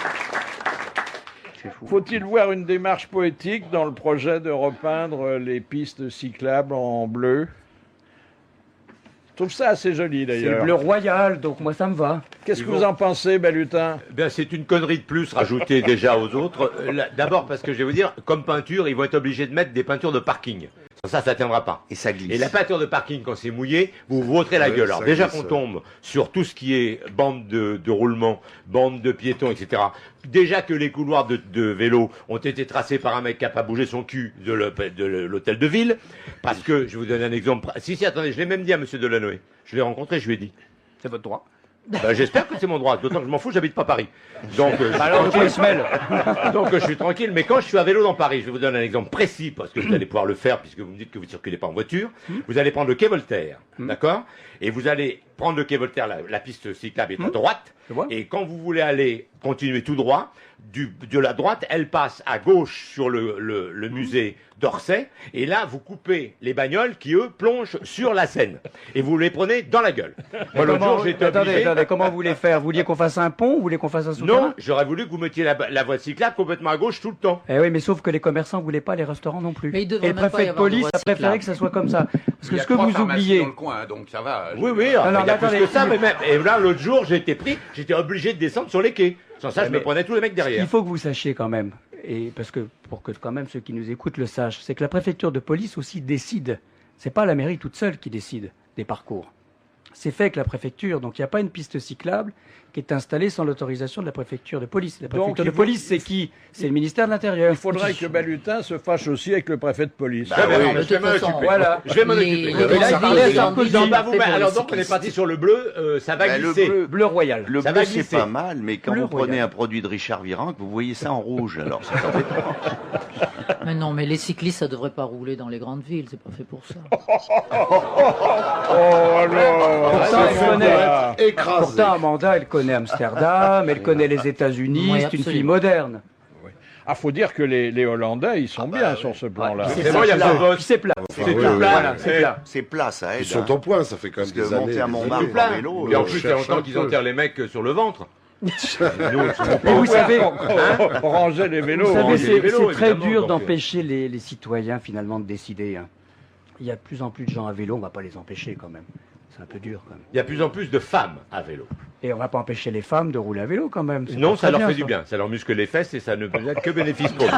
Faut-il voir une démarche poétique dans le projet de repeindre les pistes cyclables en bleu? Je trouve ça assez joli, C'est le d'ailleurs. bleu royal, donc moi ça me va. Qu'est-ce que vous en pensez, Balutin? Bien, c'est une connerie de plus rajoutée déjà aux autres. D'abord parce que je vais vous dire, comme peinture, ils vont être obligés de mettre des peintures de parking. Ça tiendra pas. Et ça glisse. Et la peinture de parking, quand c'est mouillé, vous vous vautrez la Ouais, gueule. Alors ça déjà glisse, qu'on tombe sur tout ce qui est bande de roulement, bande de piétons, etc. Déjà que les couloirs de vélo ont été tracés par un mec qui n'a pas bougé son cul de l'hôtel de ville. Parce que, je vais vous donne un exemple. Si, attendez, je l'ai même dit à M. Delanoë. Je l'ai rencontré, je lui ai dit. C'est votre droit. Ben, j'espère que c'est mon droit, d'autant que je m'en fous, j'habite pas Paris. Donc, Alors, tu se mêles. donc je suis tranquille, mais quand je suis à vélo dans Paris, je vais vous donner un exemple précis, parce que vous allez pouvoir le faire, puisque vous me dites que vous ne circulez pas en voiture, vous allez prendre le quai Voltaire, d'accord? Et vous allez prendre le quai Voltaire, la piste cyclable est à droite, Je vois. et quand vous voulez aller continuer tout droit, de la droite, elle passe à gauche sur le musée d'Orsay, et là, vous coupez les bagnoles qui, eux, plongent sur la Seine. Et vous les prenez dans la gueule. Moi, l'autre jour, j'ai été obligé... Attendez, comment vous voulez faire? Vous vouliez qu'on fasse un pont ou vous voulez qu'on fasse un souterrain? Non, j'aurais voulu que vous mettiez la voie cyclable complètement à gauche tout le temps. Eh oui, mais sauf que les commerçants voulaient pas, les restaurants non plus. Mais il devrait Et le même pas y préfet de avoir de police voie a préféré cyclable. que ça soit comme ça. Parce Il que y a ce que 3 vous pharmacies oubliez... dans le coin, hein, donc ça va. Oui, oui, Alors, il y a attendez, plus que ça, mais même... Et là, l'autre jour, j'ai été pris, j'étais obligé de descendre sur les quais. Sans ça, je me mais- prenais tous les mecs derrière. Il faut que vous sachiez quand même, et parce que pour que quand même ceux qui nous écoutent le sachent, c'est que la préfecture de police aussi décide. C'est pas la mairie toute seule qui décide des parcours. C'est fait avec la préfecture, donc il n'y a pas une piste cyclable qui est installée sans l'autorisation de la préfecture de police. La préfecture il de faut- police, c'est qui? C'est le ministère de l'Intérieur. Il faudrait que Balutin se fâche aussi avec le préfet de police. Ah, ben oui, non, de je vais toute m'en façon, occuper. voilà. Je vais m'en Les- occuper. les Et là, il grandes parlait villes, sans les plus grandes d'en vous villes, mettre. c'est Alors pour donc, les on est parti sur le bleu, ça va Ben, le glisser. bleu, Bleu royal. Le Ça bleu, va c'est glisser. pas mal, mais quand Bleu vous prenez royal. un produit de Richard Virenque, vous voyez ça en rouge. Alors, c'est embêtant. Mais non, mais les cyclistes, ça devrait pas rouler dans les grandes villes, c'est pas fait pour ça. Oh alors Pourtant, c'est elle fait connaît. là. Écrasé. Pourtant, Amanda, elle connaît Amsterdam, elle connaît les États-Unis, Oui, c'est une fille absolument. moderne. Ah, faut dire que les Hollandais, ils sont bien sur ce plan-là. C'est bon, il y a plat. besoin de Puis c'est plat. C'est oui, tout oui, plat, oui. là, C'est c'est plat. C'est plat, ça aide. Ils sont hein. au point, ça fait quand même Parce que des années. monter à des Montmartre années. plat. en vélo, Et en plus, il y a cherche longtemps un qu'ils peu. enterrent les mecs sur le ventre. Mais vous savez, On rangeait les vélos. vous on savez, rangeait les c'est vélos, très évidemment, dur donc, d'empêcher les citoyens finalement de décider. Hein. Il y a de plus en plus de gens à vélo, on va pas les empêcher quand même. C'est un peu dur quand même. Il y a de plus en plus de femmes à vélo. Et on va pas empêcher les femmes de rouler à vélo quand même. C'est Non, pas ça très leur fait du ça. bien. Ça leur muscle les fesses et ça ne peut être que bénéfice pour eux.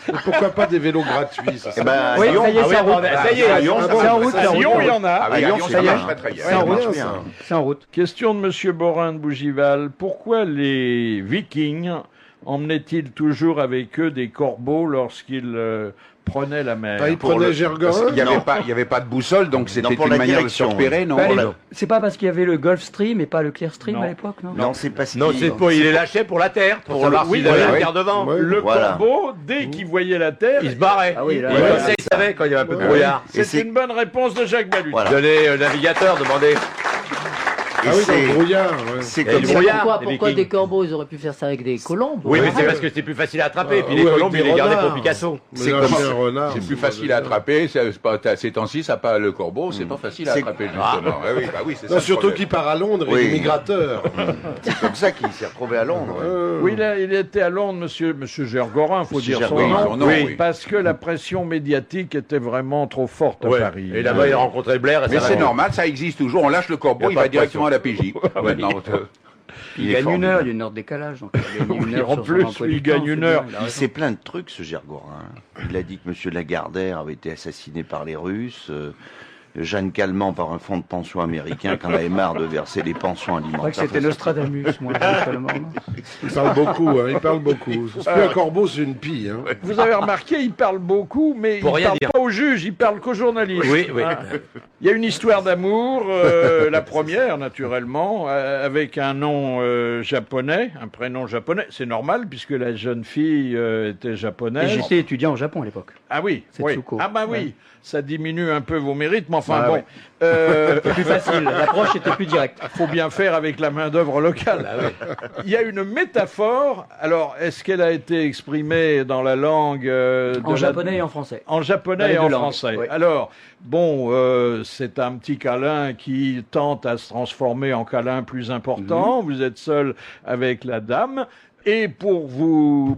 Et pourquoi pas des vélos gratuits ça, Eh ben, Oui, Lyon, ça y est, Ah oui, c'est en route. ça y est, à Lyon, Ah ça bon, C'est en route, ça, c'est en À route. Lyon, il y en a. Ah oui, à Lyon, Lyon, ça ça y est. marche très très bien. ça c'est marche bien, bien. ça. C'est en route. Question de Monsieur Borin de Bougival. Pourquoi les Vikings emmenaient-ils toujours avec eux des corbeaux lorsqu'ils prenaient la mer? Ah, ils Pour prenaient le- Gergorin. parce qu'il y avait Non. pas, il y avait pas de boussole, donc c'était pour une la manière de se direction, repérer, non? Bah, Voilà. c'est pas parce qu'il y avait le Gulf Stream et pas le Clear Stream Non. à l'époque, non? Non, c'est parce Non, qu'il- c'est pour, il les lâchait pour la terre, pour savoir oui, s'il avait voilà, la oui. terre devant. Ouais. Le Voilà. corbeau, dès qu'il voyait la terre, Il se barrait. Ah oui, là, il, ouais. comme ça, il savait quand il y avait un peu de Ouais. brouillard. Et c'est c'est- une bonne réponse de Jacques Balutin. Voilà. Donnez au navigateur, demandez. Et Ah oui, dans le c'est- brouillard. Ouais. c'est Et comme du ça. brouillard. Pourquoi, des pourquoi Vikings. des corbeaux, ils auraient pu faire ça avec des colombes? Oui, mais Ouais. c'est parce que c'est plus facile à attraper. Et puis Ah, les oui, avec colombes, des ils les gardaient pour renards. Picasso. C'est Mais comme- là, un renard. C'est plus facile à attraper, ces temps-ci, ça pas le corbeau, c'est pas facile à C'est- attraper, justement. Ah oui, bah oui, c'est ça. Non, le surtout problème. qu'il part à Londres, Oui. il est migrateur. C'est comme ça qu'il s'est retrouvé à Londres. ouais. Oui, là, il était à Londres, monsieur Gergorin, faut Monsieur dire son Gergorin, nom. son nom, oui. Parce que la pression médiatique était vraiment trop forte à Ouais. Paris. Et là-bas, il a rencontré Blair. Et Mais ça c'est va. normal, ça existe toujours. On lâche le corbeau, Y a il pas va de directement à pression. la PJ. Maintenant, Il est gagne une formidable. heure, il y a une heure de décalage. Donc il gagne une Oui, heure en sur son plus, emploi il du temps, gagne c'est une bien, heure. il a Il raison. sait plein de trucs, ce Gergorin. Il a dit que M. Lagardère avait été assassiné par les Russes. Jeanne Calment par un fonds de pension américain qui en avait marre de verser les pensions Je crois que alimentaires. c'était Nostradamus, moi, seulement. Il parle beaucoup, hein, il parle beaucoup. C'est plus un corbeau, c'est une pie. Hein. Vous avez remarqué, il parle beaucoup, mais Pour il rien parle dire. pas au juge, il parle qu'aux journalistes. Oui, oui. Il y a une histoire d'amour, la première naturellement, avec un nom japonais, un prénom japonais. C'est normal puisque la jeune fille était Et japonaise. j'étais étudiant au Japon à l'époque. Ah oui, C'est oui. Tsuko. Ah bah oui, Ouais. ça diminue un peu vos mérites, mais enfin Ah bon. ouais. C'était plus facile, l'approche était plus directe. Faut bien faire avec la main-d'œuvre locale. Il y a une métaphore. Alors, est-ce qu'elle a été exprimée dans la langue de En japonais et en français. En Dans japonais les et en deux langues, français. oui. Alors, bon, c'est un petit câlin qui tente à se transformer en câlin plus important. Vous êtes seul avec la dame. Et pour vous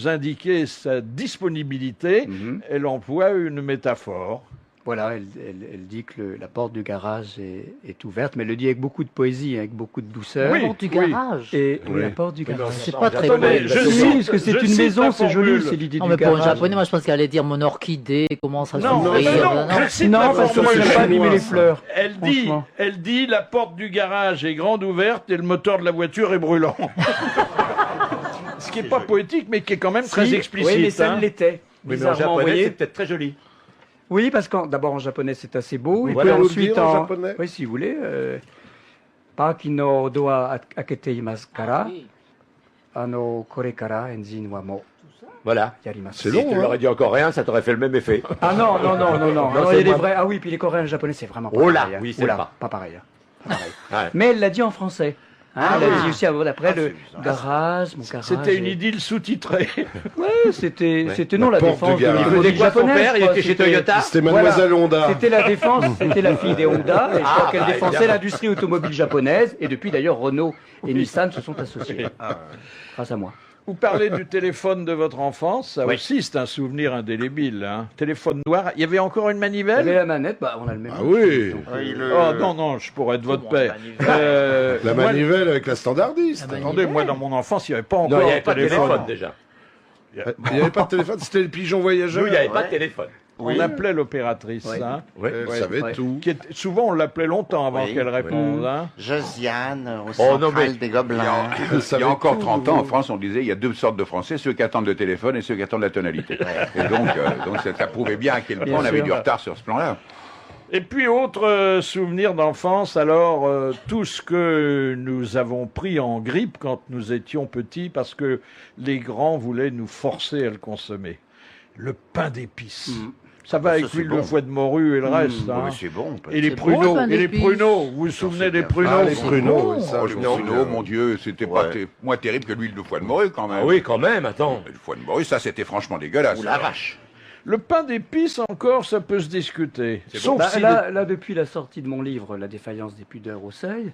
indiquer sa disponibilité, Mhm. elle emploie une métaphore. Voilà, elle dit que la porte du garage est ouverte, mais elle le dit avec beaucoup de poésie, avec beaucoup de douceur. Oui. La porte du garage. Et oui, Oui. la porte du garage. C'est pas très beau. Attendez, je Si, cite- parce que c'est je une cite maison, la c'est joli, formule. c'est l'idée Non, du mais pour un garage. japonais, moi je pense qu'elle allait dire mon orchidée commence à Non, s'ouvrir. mais non, je cite Non, la parce que formule. je ne pas abîmer les fleurs. Elle franchement. dit, la porte du garage est grande ouverte et le moteur de la voiture est brûlant. Ce qui n'est pas poétique, mais qui est quand même très Si, explicite. Oui, mais ça hein. l'était. Oui, mais en Bizarrement, vous japonais, voyez. c'est peut-être très joli. Oui, parce que d'abord en japonais c'est assez beau, et Vous puis pouvez nous le ensuite dire en japonais oui, si vous voulez. Paki no doa akete imasu kara, kore kara enzin wa mo Voilà. yarimasu. C'est Si long, tu hein. l'aurais dit en coréen, ça t'aurait fait le même effet. Ah non, c'est il y a des moi. vrais. Ah oui, puis les coréens et les japonais, c'est vraiment pas Oh là, pareil. hein. oui, c'est Oh là, pas. pareil. hein. Pas pareil. Ouais. Mais elle l'a dit en français. Hein, elle a dit aussi après le garage, mon garage. C'était une et- idylle sous-titrée. Ouais, c'était non La la porte défense du garage. de Il faisait l'automobile quoi son japonaise. père? Il quoi. était chez C'était- Toyota. C'était Mademoiselle Honda. C'était la défense, c'était la fille des Honda, et je crois qu'elle bah, défensait évidemment. l'industrie automobile japonaise, et depuis d'ailleurs Renault et Nissan se sont associés. Grâce à moi. Vous parlez du téléphone de votre enfance, ça Oui. aussi c'est un souvenir indélébile. Hein. Téléphone noir, il y avait encore une Il y avait manivelle. la manette, bah on a le même. Ah oui. Donc, Oh non, non, je pourrais être votre père. La moi, manivelle avec la standardiste. attendez, moi dans mon enfance, il n'y avait pas encore Non, il n'y avait de pas de téléphone déjà. Il n'y avait pas de téléphone, c'était le pigeon voyageur. Nous, il n'y avait pas de téléphone. On appelait l'opératrice, Oui. hein, Elle Ouais. savait Ouais. tout. qui souvent on l'appelait longtemps avant Oui. qu'elle réponde. Hein. Josiane, au Oh, non, central mais- des Il y Gobelins. a, il y savait a encore tout, 30 ans, vous. en France, on disait il y a deux sortes de Français, ceux qui attendent le téléphone et ceux qui attendent la tonalité. Et donc ça prouvait bien à quel point Bien on avait sûr. du retard sur ce plan-là. Et puis autre souvenir d'enfance, alors tout ce que nous avons pris en grippe quand nous étions petits parce que les grands voulaient nous forcer à le consommer. Le pain d'épices. Ça va Ça, avec c'est l'huile bon. de foie de morue et le reste. Oh, hein. mais c'est bon. Et les C'est bon, pruneaux, le pain et les d'épices. pruneaux. Vous vous souvenez des pruneaux? Ah, les c'est pruneaux, bon. oui, ça, Oh, je le me souviens. pruneau, mon Dieu, c'était pas Ouais. moins terrible que l'huile de foie de morue quand même. Ah oui, quand même, attends. Le foie de morue, ça c'était franchement dégueulasse. Ou la vache. Le pain d'épices, encore, ça peut se discuter. Sauf Bah, si là, depuis la sortie de mon livre, La défaillance des pudeurs au seuil,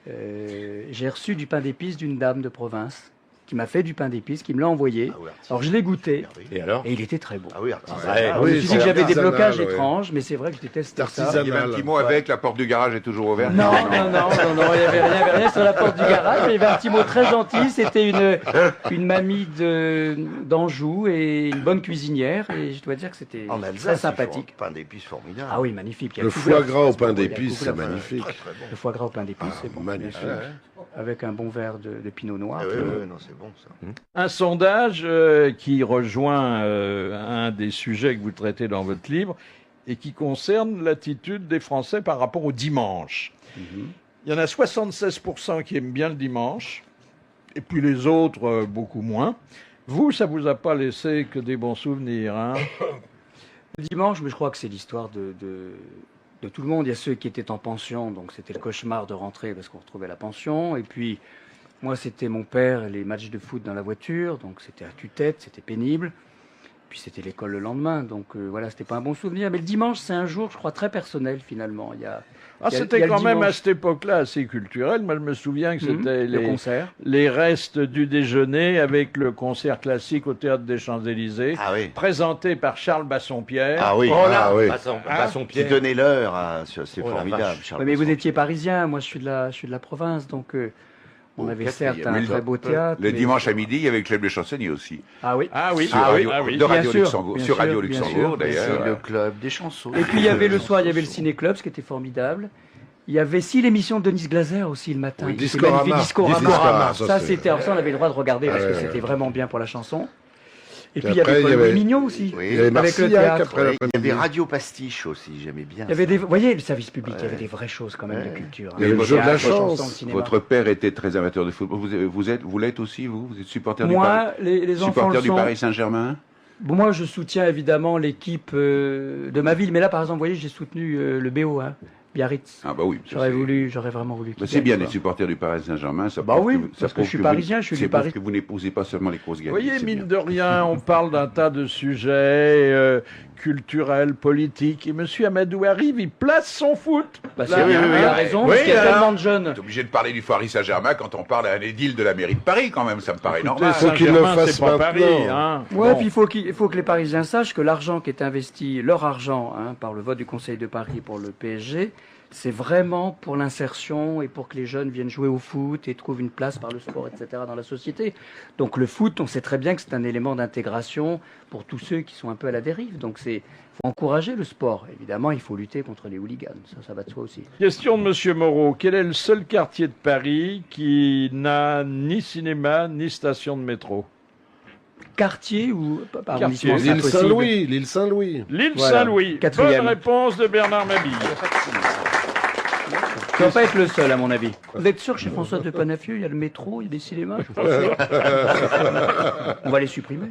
j'ai reçu du pain d'épices d'une dame de province qui m'a fait du pain d'épices, qui me l'a envoyé. Alors je l'ai goûté Et alors? et il était très bon. Ah oui, artisanal. Ouais. Alors, je me suis dit c'est que j'avais des artisanal, blocages ouais. étranges, mais c'est vrai que je déteste C'est ça. artisanal. Il y avait un petit mot avec, la porte du garage est toujours ouverte. Non, il n'y avait rien sur la porte du garage, mais il y avait un petit mot très gentil, c'était une mamie d'Anjou et une bonne cuisinière, et je dois dire que c'était En très Alsace, sympathique. pain d'épices formidable. Ah oui, magnifique. Il y a Le tout foie couleur. gras au pain Il y a d'épices, tout c'est couleur. magnifique. Le foie gras au pain d'épices, c'est bon. magnifique. bien sûr. Avec un bon verre de pinot noir. Ah oui, oui, non, c'est bon ça. un sondage qui rejoint un des sujets que vous traitez dans votre livre et qui concerne l'attitude des Français par rapport au dimanche. Il y en a 76% qui aiment bien le dimanche, et puis les autres, beaucoup moins. Vous, ça vous a pas laissé que des bons souvenirs, hein? Le dimanche, mais je crois que c'est l'histoire de tout le monde. Il y a ceux qui étaient en pension, donc c'était le cauchemar de rentrer parce qu'on retrouvait la pension. Et puis, moi, c'était mon père, les matchs de foot dans la voiture, donc c'était à tue-tête, c'était pénible. Puis c'était l'école le lendemain, donc voilà, c'était pas un bon souvenir. Mais le dimanche, c'est un jour, je crois, très personnel finalement. Il y a il y a C'était le quand même à dimanche. cette époque-là assez culturel. Moi, je me souviens que c'était Le concert. les restes du déjeuner avec le concert classique au Théâtre des Champs-Élysées, Ah oui. présenté par Charles Bassompierre. Ah oui. Oh là, Ah oui. pas son Qui pied. donnait l'heure, c'est Oh la formidable. vache. Charles Ouais, mais vous Besson. étiez parisien, moi je suis de la province, donc on avait certes quatrième. un Mais très beau théâtre. Le mais- dimanche à midi, il y avait Club des Chansonniers aussi. Ah oui. Ah oui, Sur ah oui, Radio, ah oui. de Radio Bien sûr, Luxembourg, bien sur sûr, Radio bien Luxembourg sûr, bien d'ailleurs. sûr. Le club des chansons. Et puis il y avait le soir, il y avait le ciné-club, ce qui était formidable. Il y avait si l'émission de Denise Glaser aussi le matin. Oui, qui était Discorama. magnifique, Discorama. Discorama, Ça, ça, c'est- c'était, alors ça on avait le droit de regarder parce Ah, que ouais, c'était ouais. vraiment bien pour la chanson. Et Puis puis il y après, avait il y Paul avait- Mignon aussi. Oui. Il y avait Avec le Marcillac théâtre. après Oui, il y l'après-midi. avait Radio Pastiche aussi, j'aimais bien. Il y avait ça. des, vous voyez, le service public, il y avait des vraies choses quand même de Ouais. culture. Il y avait le jeu de la chance. chanson, le cinéma. Votre père était très amateur de football. Vous l'êtes aussi, vous êtes supporter du Paris, Moi, les enfants supporter le du sont. Paris Saint-Germain. Bon, moi, je soutiens évidemment l'équipe de ma ville, mais là, par exemple, vous voyez, j'ai soutenu le BO, hein, Biarritz. Ah bah oui. ça, J'aurais vraiment voulu. Bah, qu'il c'est gagne, bien quoi. d'être supporter du Paris Saint-Germain. Ça Bah prouve oui, ça parce que prouve je suis vous- parisien, je suis c'est du prouve Paris. que vous n'épousez pas seulement les grosses Vous galeries. voyez, c'est mine bien. de rien, on parle d'un tas de sujets culturels, politiques. Et Monsieur Amadou arrive, il place son foot. Bah, Là, c'est oui, il a hein. raison, Oui, parce qu'il y a alors. tellement de jeunes. On est obligé de parler du Paris Saint-Germain quand on parle à un édile de la mairie de Paris, quand même. Ça me paraît Écoutez, normal. faut qu'il le Saint-Germain, fasse c'est pas maintenant. Paris, hein. Ouais, Bon. puis il faut que les Parisiens sachent que l'argent qui est investi, leur argent, hein, par le vote du Conseil de Paris pour le PSG, c'est vraiment pour l'insertion et pour que les jeunes viennent jouer au foot et trouvent une place par le sport, etc. dans la société. Donc le foot, on sait très bien que c'est un élément d'intégration pour tous ceux qui sont un peu à la dérive. Donc faut encourager le sport. Évidemment, il faut lutter contre les hooligans. Ça va de soi aussi. Question de Monsieur Moreau. Quel est le seul quartier de Paris qui n'a ni cinéma ni station de métro? Quartier ou pas Quartier. arrondissement, c'est L'île impossible. Saint-Louis, l'île Saint-Louis. L'île Voilà. Saint-Louis. Quatrième. Bonne réponse de Bernard Mabille. Ça doit pas être le seul, à mon avis. Vous êtes sûr que chez François de Panafieux, il y a le métro, il y a des cinémas? Je suis pas sûr. On va les supprimer.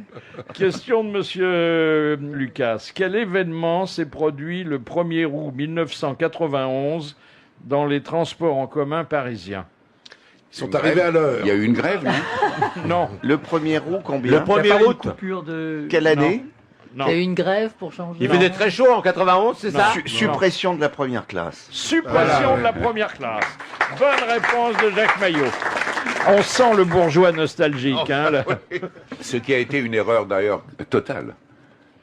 Question de monsieur Lucas. Quel événement s'est produit le 1er août 1991 dans les transports en commun parisiens? Ils sont arrivés à l'heure. Il y a eu une grève, non? Non, Le 1er août, combien? Le Il y a 1er pas une août. coupure de... Quelle année? non. Il y a eu une grève pour changer. Il faisait très chaud en 91, c'est ça? Suppression de la première classe. Suppression de la première classe. Bonne réponse de Jacques Maillot. On sent le bourgeois nostalgique. Hein, là. Ce qui a été une erreur d'ailleurs totale.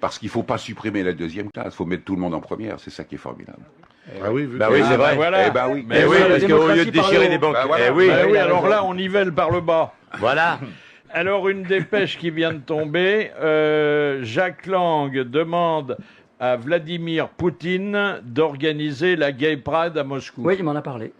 Parce qu'il ne faut pas supprimer la deuxième classe, il faut mettre tout le monde en première, c'est ça qui est formidable. Ah oui, vu Bah que- oui, c'est bah vrai. voilà. Eh ben oui. Mais oui, la parce qu'au lieu de démocratie par déchirer le des haut. banques. Bah voilà. Eh oui, Bah oui, il a alors raison. là, on nivelle par le bas. voilà. Alors, une dépêche qui vient de tomber. Jacques Lang demande à Vladimir Poutine d'organiser la Gay Pride à Moscou. Oui, il m'en a parlé.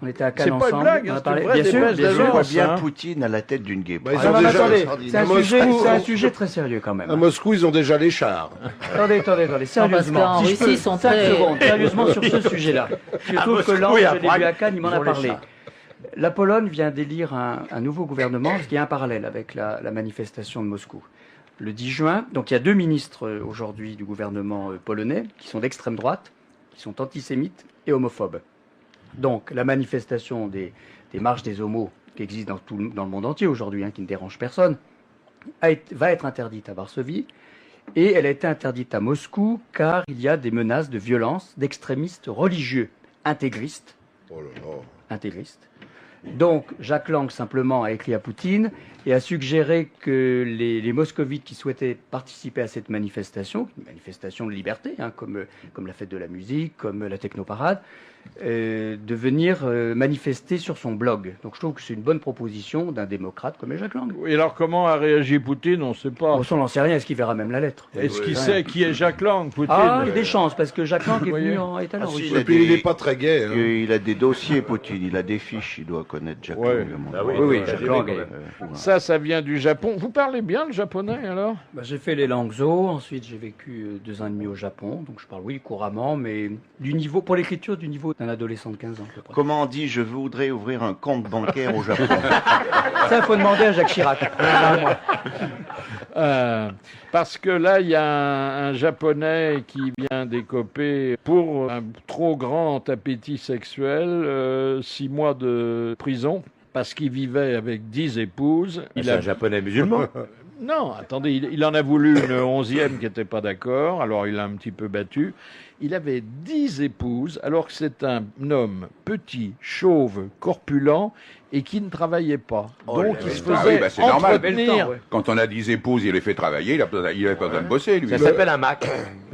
On était à Cannes C'est pas une ensemble. blague, on en hein, a c'est parlé. une vraie Bien sûr, dépêche bien Je sûr. vois d'agence, bien hein. Poutine à la tête d'une gay Bah, ils pride. ont Non, non, déjà- attendez, c'est un À sujet, Moscou, c'est un sujet très sérieux quand même. À Moscou, ils ont déjà les chars. Attendez, sérieusement. qu'en Si je Russie, peux, ils sont 5 très- secondes, sérieusement sur ce sujet-là. Je trouve que Moscou Lang, et je à l'ai vu Prague, à Cannes, il m'en ils a ont les parlé. chars. La Pologne vient d'élire un nouveau gouvernement, ce qui est un parallèle avec la manifestation de Moscou. Le 10 juin, donc il y a 2 ministres aujourd'hui du gouvernement polonais qui sont d'extrême droite, qui sont antisémites et homophobes. Donc la manifestation des marches des homos qui existent dans le monde entier aujourd'hui, hein, qui ne dérangent personne, va être interdite à Varsovie. Et elle a été interdite à Moscou car il y a des menaces de violence d'extrémistes religieux intégristes. Oh là là. Intégristes. Donc Jacques Lang simplement a écrit à Poutine et a suggéré que les moscovites qui souhaitaient participer à cette manifestation, une manifestation de liberté, hein, comme la fête de la musique, comme la technoparade, de venir manifester sur son blog. Donc je trouve que c'est une bonne proposition d'un démocrate comme est Jacques Lang. Et alors, comment a réagi Poutine? On ne sait pas. Bon, ça, on n'en sait rien, est-ce qu'il verra même la lettre? Est-ce qu'il Ouais. sait qui est Jacques Lang, Poutine? Ah, il y a des chances, parce que Jacques Lang est Voyez. venu en Italie. Ah, si, Et puis, il n'est pas très gai. Hein. Il a des dossiers, Poutine. Il a des fiches. Il doit connaître Jacques Ouais. Lang, à mon Ah avis. Oui, ça Jacques j'ai Lang vu, est- quand même. Ça vient du Japon. Vous parlez bien le japonais, alors? Bah, j'ai fait les langues zo, ensuite j'ai vécu 2 ans et demi au Japon, donc je parle oui couramment, mais du niveau, pour l'écriture, du niveau d'un adolescent de 15 ans à peu près. Comment on dit, je voudrais ouvrir un compte bancaire au Japon? Ça, il faut demander à Jacques Chirac. Pas à moi. Parce que là, il y a un Japonais qui vient d'écoper pour un trop grand appétit sexuel, 6 mois de prison, parce qu'il vivait avec 10 épouses. C'est un japonais musulman. Non, attendez, il en a voulu une 11e qui n'était pas d'accord, alors il a un petit peu battu. Il avait 10 épouses, alors que c'est un homme petit, chauve, corpulent, et qui ne travaillait pas. Oh Donc là il se là. Ah faisait oui, bah, c'est normal. entretenir. Ouais. Quand on a 10 épouses, il les fait travailler, il n'avait pas besoin de bosser, lui. Ça s'appelle un Mac.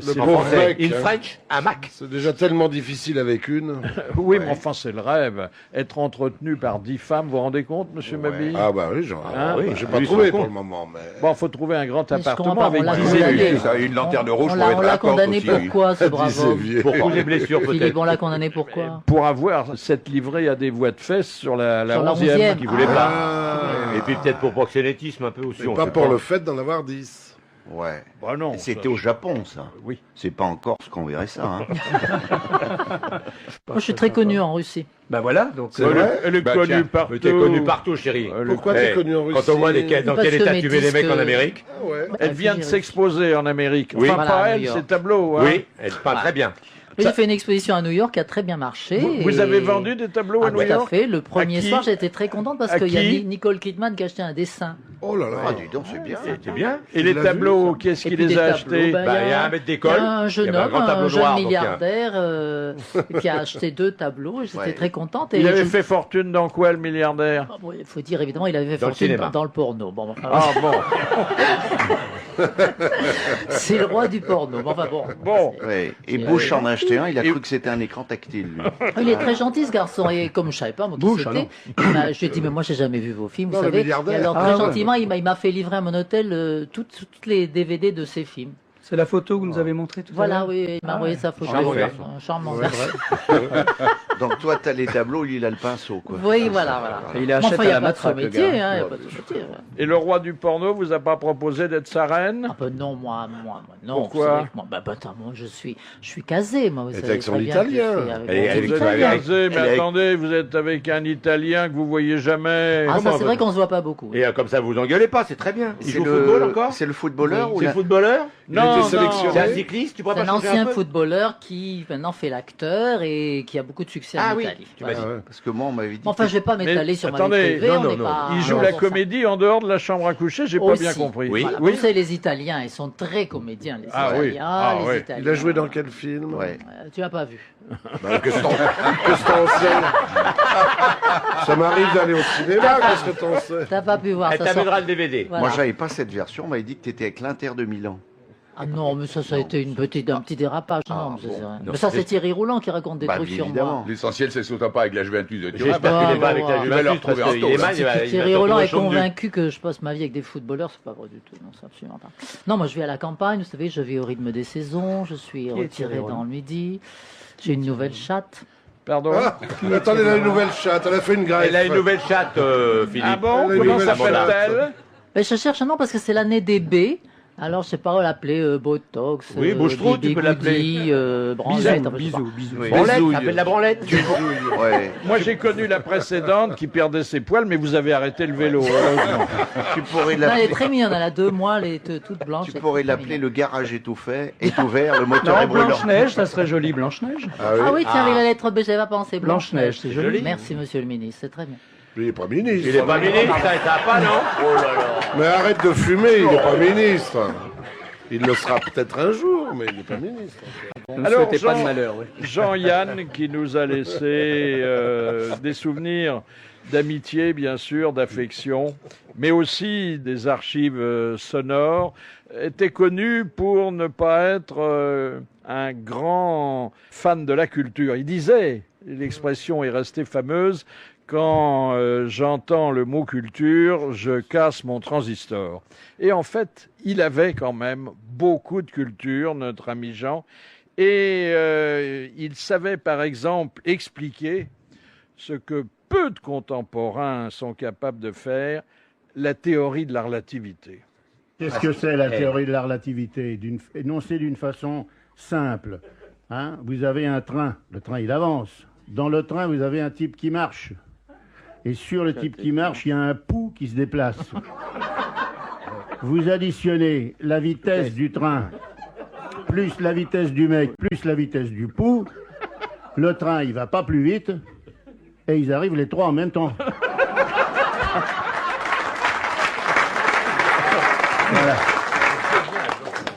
Le En pauvre français, mec, in hein. French, un Mac. C'est déjà tellement difficile avec une. Oui, mais enfin, c'est le rêve. Être entretenu par 10 femmes, vous vous rendez compte, monsieur Mabille? Ah bah oui, Hein oui, j'ai pas Lui, trouvé son pour con. le moment. Mais... Bon, faut trouver un grand Mais je comprends appartement pas, avec on l'a 10 condamné. élus. Ça, une lanterne rouge On pour être l'a à la porte condamné aussi. pourquoi, ce brave C'est homme? vieux. Pour les blessures, Philippe, peut-être. on l'a condamné pourquoi? Pour avoir cette livrée à des voies de fesses sur la Sur la 11e. 11e. Qui voulait pas. Ah. Et puis peut-être pour proxénétisme un peu aussi. Mais on pas sait pour le fait d'en avoir 10. Ouais. Bah non. C'était au Japon, ça. Oui. C'est pas en Corse qu'on verrait ça. Hein. Moi, je suis très connu en Russie. Ben voilà, donc C'est vrai Elle est Bah, connue tiens, partout. mais t'es connu partout, chérie. Pourquoi Eh, t'es connu en Russie? Quand on voit dans Parce quel que état mes tu mets les mecs disques- en Amérique. Ah ouais. Elle vient de s'exposer en Amérique. Oui. Enfin, Voilà, pas à elle, New York. ses tableaux. Hein. Oui, elle parle très bien. J'ai fait une exposition à New York qui a très bien marché. Vous et- avez vendu des tableaux à Ah, New tout à York? fait. Le premier qui soir, j'étais très contente parce À qu'il y a qui Nicole Kidman qui a acheté un dessin. Oh là là. Ah, dis donc, c'est bien. C'est bien. Et les l'as tableaux, vu, qu'est-ce Et qui puis les des a tableaux, achetés? bah, Bah, il y a un maître d'école. Un jeune il y avait homme, grand tableau un jeune noir, donc, milliardaire qui a acheté 2 tableaux et j'étais Ouais. très contente. Il Et avait je- fait fortune dans quoi, le milliardaire? Ah, bon, il faut dire, évidemment, il avait fait Dans le fortune cinéma. dans le porno. Bon, enfin, Ah bon. c'est le roi du porno. Bon, enfin bon. Bon. Ouais. Et C'est- Bush en a acheté un, il a cru que c'était un écran tactile. Lui. Il est très gentil, ce garçon. Et comme je savais pas, moi, qui Bush, c'était, je lui ai dit, mais moi, j'ai jamais vu vos films, vous Non, le savez. Et milliardaire. alors, Ah, très ouais. gentiment, il m'a fait livrer à mon hôtel toutes les DVD de ses films. C'est la photo que vous nous avez montrée tout à Voilà, l'heure. oui, il m'a envoyé sa photo. Charmant c'est garçon. un charmant Ouais, garçon. Donc toi, t'as les tableaux, lui, il a le pinceau, quoi. Oui, voilà. Et il Mais achète enfin, à il n'y la a pas de matraque, le sous-métier, gars. hein, il n'y a pas de sous-métier. Ouais. Et le roi du porno vous a pas proposé d'être sa reine? Ah ben non, moi, non. Pourquoi? C'est vrai que moi, attends, moi, je suis casé, moi. Vous Et savez avec son très bien que je Italien. suis avec Elle est mon avec Vous êtes toi, Italien. casé, mais elle est- attendez, vous êtes avec un Italien que vous voyez jamais. Ah, ça, Comment c'est vrai qu'on se voit pas beaucoup. Et comme ça, vous engueulez pas, c'est très bien. Il C'est joue au football encore C'est le footballeur ou C'est la... le footballeur Non, était sélectionné. C'est un cycliste, tu pourrais C'est pas un changer ancien peu footballeur qui maintenant fait l'acteur et qui a beaucoup de succès Ah en oui, Italie. tu m'as dit. Ah ouais. Parce que moi, on m'avait dit... Bon, enfin, je vais pas m'étaler Mais sur ma attendez, vie privée, non, on non, n'est non. pas- Il joue non, la pour ça. comédie en dehors de la chambre à coucher, j'ai pas Aussi. bien compris. Oui. Voilà. Oui. Vous savez, les Italiens, ils sont très comédiens, les Ah oui. Italiens. Ah les oui. Italiens. Il a joué dans quel film? Ouais. Tu l'as pas vu. Bah, qu'est-ce que t'en sais? Ça m'arrive d'aller au cinéma, qu'est-ce que t'en sais? T'as pas pu voir Elle ça. sort- t'amènera le DVD. Voilà. Moi, j'avais pas cette version, on m'avait dit que t'étais avec l'Inter de Milan. Ah non, mais ça a été un petit dérapage. Ah, non, mais ça, bon. c'est rien. Non, Mais ça, c'est- c'est Thierry Roulant qui raconte des Bah, trucs sur évidemment. moi. L'essentiel, c'est surtout pas avec la Juventus de Turin. J'espère qu'il n'est pas avec la Ouais, il va leur Juventus parce trouver un qu'il est taux, mal. il va- il va Thierry se Roland retrouver est au chaume nu. convaincu que je passe ma vie avec des footballeurs, c'est pas vrai du tout, non, c'est absolument pas. Non, moi je vis à la campagne, vous savez, je vis au rythme des saisons, je suis est retiré Thierry Roland dans le midi, j'ai une nouvelle chatte. Pardon? Ah, attendez, elle a une nouvelle chatte, elle a fait une greffe. Elle a une nouvelle chatte, Philippe. Ah bon? Elle a une Comment nouvelle s'appelle-t-elle? Mais je cherche un nom parce que c'est l'année des B. Alors, je sais pas, on l'appeler Botox, Oui, Bouchetrou, tu peux l'appeler. Branlette, enfin, je sais pas. Bisous. Oui. Branlette, Bisouille. appelle la branlette. Ouais. Moi, j'ai connu la précédente qui perdait ses poils, mais vous avez arrêté le vélo. heureusement. Tu pourrais Non, elle est l'appeler... très mignonne, elle a 2 mois, elle est toute blanche. Tu elle est pourrais très l'appeler mignonne. le garage est ouvert, le moteur est Non, brûlant. Blanche-Neige, ça serait joli, Blanche-Neige. Ah oui, tiens, avec la lettre B, j'avais pas pensé. Blanche-Neige, c'est joli. Merci, monsieur le ministre, c'est très bien. Il est pas ministre. Il est pas ministre, ça va pas, non? Oh là là. Mais arrête de fumer, il est pas ministre. Il le sera peut-être un jour, mais il n'est pas ministre. Ne Alors, souhaitez pas Jean- de malheur, oui. Jean-Yann qui nous a laissé des souvenirs d'amitié, bien sûr, d'affection, mais aussi des archives sonores, était connu pour ne pas être un grand fan de la culture. Il disait, l'expression est restée fameuse, quand j'entends le mot culture, je casse mon transistor. Et en fait, il avait quand même beaucoup de culture, notre ami Jean, et il savait par exemple expliquer ce que peu de contemporains sont capables de faire, la théorie de la relativité. Qu'est-ce que c'est la théorie de la relativité? Énoncée d'une façon simple. Hein? Vous avez un train, le train il avance. Dans le train, vous avez un type qui marche. Et sur le type qui marche, il y a un pouls qui se déplace. Vous additionnez la vitesse du train, plus la vitesse du mec, plus la vitesse du pouls. Le train, il va pas plus vite. Et ils arrivent les trois en même temps. Voilà.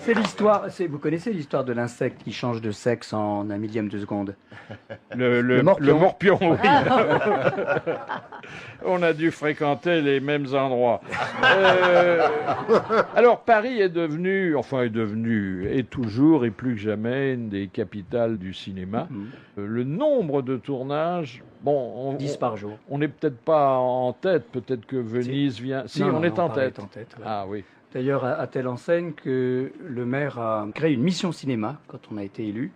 C'est l'histoire, vous connaissez l'histoire de l'insecte qui change de sexe en un millième de seconde? Le morpion. morpion, oui. On a dû fréquenter les mêmes endroits. Alors, Paris est toujours et plus que jamais une des capitales du cinéma. Le nombre de tournages, bon, 10 par jour. on n'est peut-être pas en tête, peut-être que Venise vient... Si, Non, on non, est en Paris tête. est en tête, ouais. Ah oui. D'ailleurs, à telle enseigne que le maire a créé une mission cinéma quand on a été élu,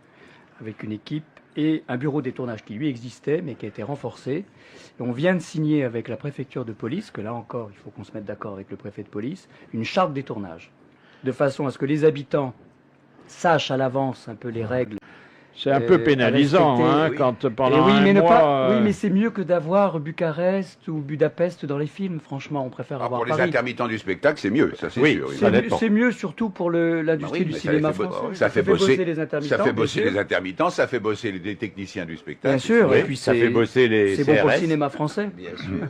avec une équipe et un bureau des tournages qui lui existait, mais qui a été renforcé. Et on vient de signer avec la préfecture de police, que là encore, il faut qu'on se mette d'accord avec le préfet de police, une charte des tournages, de façon à ce que les habitants sachent à l'avance un peu les règles. C'est un peu pénalisant, respecter, hein, oui. quand Et pendant oui, un mais mois... oui, mais c'est mieux que d'avoir Bucarest ou Budapest dans les films. Franchement, on préfère avoir Pour les Paris. intermittents du spectacle, c'est mieux, ça c'est Oui, sûr. oui. ça dépend. C'est mieux surtout pour l'industrie oui, du mais ça cinéma les fait français. ça fait bosser les intermittents. Ça fait bosser bien les sûr. intermittents, ça fait bosser les techniciens du spectacle. Bien sûr, Oui, et puis ça fait bosser les c'est bon pour le CRS. cinéma français. Bien sûr.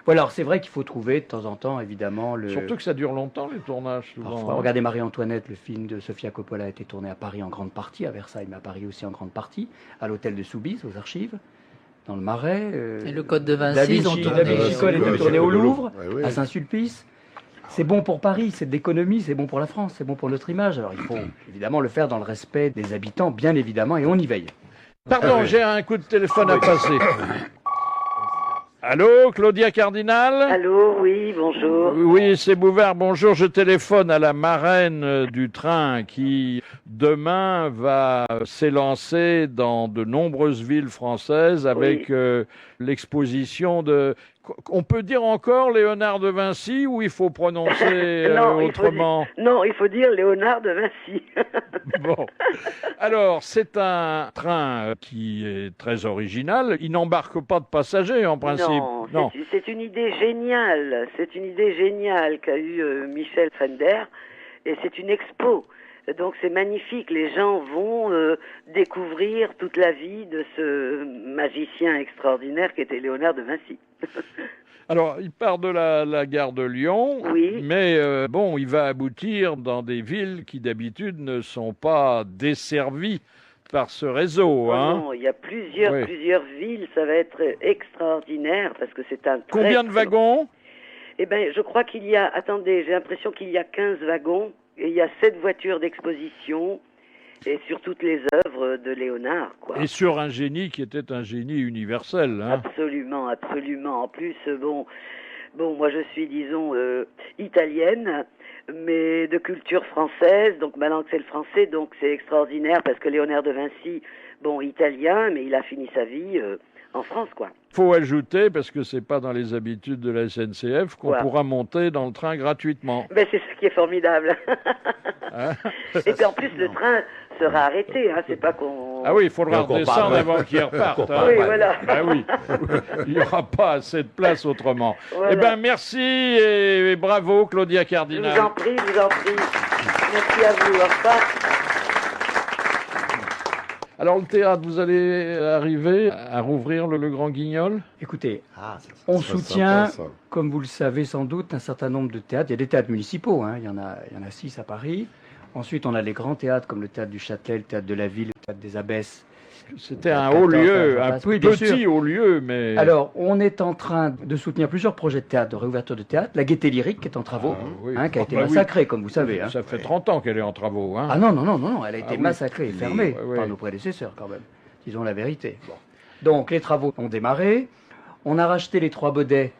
Voilà, alors c'est vrai qu'il faut trouver de temps en temps, évidemment, le... Surtout que ça dure longtemps, les tournages, souvent. Parfois, regardez Marie-Antoinette, le film de Sofia Coppola a été tourné à Paris en grande partie, à Versailles, mais à Paris aussi en grande partie, à l'hôtel de Soubise, aux Archives, dans le Marais. Et le Code de Vinci, Da ils ont Vinci, tourné. Da Vinci Code était oui, tourné c'est au le Louvre, Ouais, oui. à Saint-Sulpice. C'est bon pour Paris, c'est de l'économie, c'est bon pour la France, c'est bon pour notre image. Alors il faut évidemment le faire dans le respect des habitants, bien évidemment, et on y veille. Pardon, j'ai un coup de téléphone à passer. Allô, Claudia Cardinal? Allô, oui, bonjour. Oui, c'est Bouvard, bonjour. Je téléphone à la marraine du train qui, demain, va s'élancer dans de nombreuses villes françaises avec l'exposition de... On peut dire encore Léonard de Vinci ou il faut prononcer autrement? Non, il faut dire Léonard de Vinci. Bon. Alors, c'est un train qui est très original. Il n'embarque pas de passagers en principe. Non. C'est une idée géniale. C'est une idée géniale qu'a eue Michel Fender. Et c'est une expo. Donc c'est magnifique. Les gens vont découvrir toute la vie de ce magicien extraordinaire qui était Léonard de Vinci. Alors, il part de la gare de Lyon, mais bon, il va aboutir dans des villes qui d'habitude ne sont pas desservies par ce réseau. Non, il y a plusieurs villes, ça va être extraordinaire parce que c'est un... Combien de wagons? Eh bien, je crois qu'il y a... Attendez, j'ai l'impression qu'il y a 15 wagons et il y a 7 voitures d'exposition et sur toutes les œuvres de Léonard, quoi. Et sur un génie qui était un génie universel. Hein. Absolument, absolument. En plus, bon, moi je suis, disons, italienne, mais de culture française, donc ma langue c'est le français, donc c'est extraordinaire parce que Léonard de Vinci, bon, italien, mais il a fini sa vie en France, quoi. Faut ajouter, parce que c'est pas dans les habitudes de la SNCF, qu'on pourra monter dans le train gratuitement. Ben, c'est ce qui est formidable. Hein? Et puis en plus, le train sera arrêté, hein, c'est pas qu'on... Ah oui, il faudra redescendre avant qu'il reparte. Hein. Oui, voilà. Ben oui, il n'y aura pas assez de place autrement. Voilà. Eh bien, merci et bravo, Claudia Cardinal. Je vous en prie, Merci à vous, au revoir. Alors, le théâtre, vous allez arriver à rouvrir le Grand Guignol? Écoutez, on soutient, sympa, comme vous le savez sans doute, un certain nombre de théâtres. Il y a des théâtres municipaux, hein. Il y en a 6 à Paris. Ensuite, on a les grands théâtres comme le théâtre du Châtelet, le théâtre de la Ville, le théâtre des Abbesses. C'était un haut lieu, un petit haut lieu, mais... Alors, on est en train de soutenir plusieurs projets de théâtre, de réouverture de théâtre. La Gaîté Lyrique, qui est en travaux, qui a été massacrée, comme vous savez. Hein. Ça fait 30 ans qu'elle est en travaux. Hein. Ah non, elle a été massacrée et fermée par nos prédécesseurs, quand même. Disons la vérité. Bon. Donc, les travaux ont démarré. On a racheté les Trois Baudets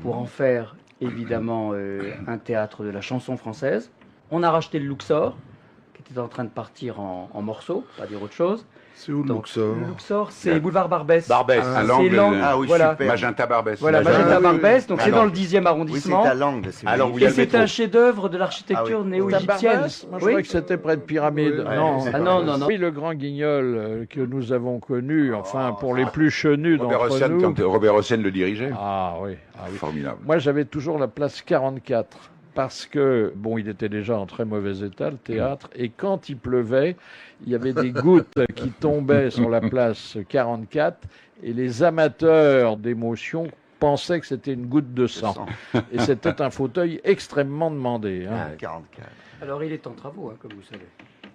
pour en faire, évidemment, un théâtre de la chanson française. On a racheté le Luxor, qui était en train de partir en morceaux, pas dire autre chose. C'est où le Luxor? Le Luxor, c'est boulevard Barbès. Barbès, à l'angle. Voilà. Magenta Barbès. Voilà, Magenta Barbès, donc c'est dans le 10e arrondissement. Oui, c'est à l'angle. Et c'est un chef-d'œuvre de l'architecture néo-égyptienne. Moi, je croyais que c'était près de Pyramide. Non. Oui, le Grand Guignol que nous avons connu, enfin, pour les plus chenus d'entre nous. Quand Robert Hossein le dirigeait. Ah oui. Formidable. Moi, j'avais toujours la place 44. Parce que, bon, il était déjà en très mauvais état, le théâtre, et quand il pleuvait, il y avait des gouttes qui tombaient sur la place 44, et les amateurs d'émotion pensaient que c'était une goutte de sang. Et c'était un fauteuil extrêmement demandé. Hein. 44. Alors, il est en travaux, hein, comme vous savez.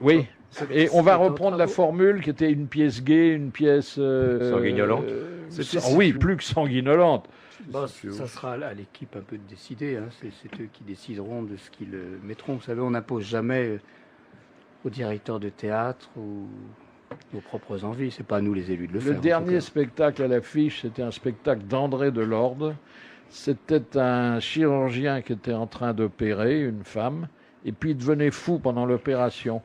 Oui, et on va reprendre la formule qui était une pièce gaie, une pièce... sanguinolente. Oui, plus que sanguinolente. Bon, ça sera à l'équipe un peu de décider. Hein. C'est eux qui décideront de ce qu'ils mettront. Vous savez, on n'impose jamais au directeur de théâtre ou nos propres envies. C'est pas à nous les élus de le faire. Le dernier spectacle à l'affiche, c'était un spectacle d'André Delorde. C'était un chirurgien qui était en train d'opérer une femme. Et puis il devenait fou pendant l'opération.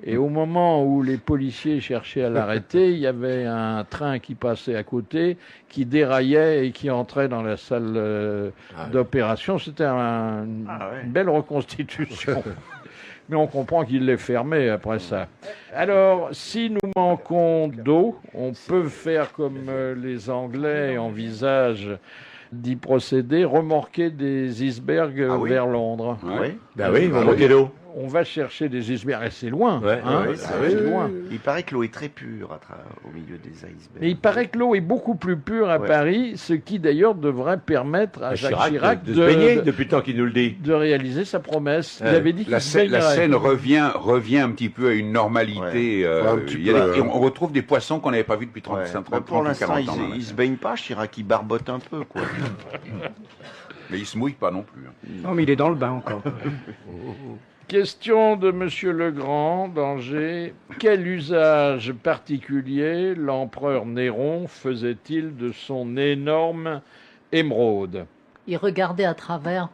Et au moment où les policiers cherchaient à l'arrêter, il y avait un train qui passait à côté, qui déraillait et qui entrait dans la salle d'opération. C'était une belle reconstitution. Mais on comprend qu'il l'ait fermé après ça. Alors, si nous manquons d'eau, on peut faire comme les Anglais envisagent d'y procéder, remorquer des icebergs vers Londres. Oui, remorquer l'eau. On va chercher des icebergs, et c'est loin. C'est loin. Il paraît que l'eau est très pure au milieu des icebergs. Mais il paraît que l'eau est beaucoup plus pure à Paris, ce qui d'ailleurs devrait permettre à Jacques Chirac de se baigner depuis le temps qu'il nous le dit. De réaliser sa promesse. Il avait dit qu'il la Seine revient un petit peu à une normalité. On retrouve des poissons qu'on n'avait pas vus depuis 30 ou 40 ans. Il se baigne pas, Chirac, il barbote un peu, quoi. Mais il se mouille pas non plus. Non, mais il est dans le bain encore. Question de Monsieur Legrand, d'Angers. Quel usage particulier l'empereur Néron faisait-il de son énorme émeraude. Il regardait à travers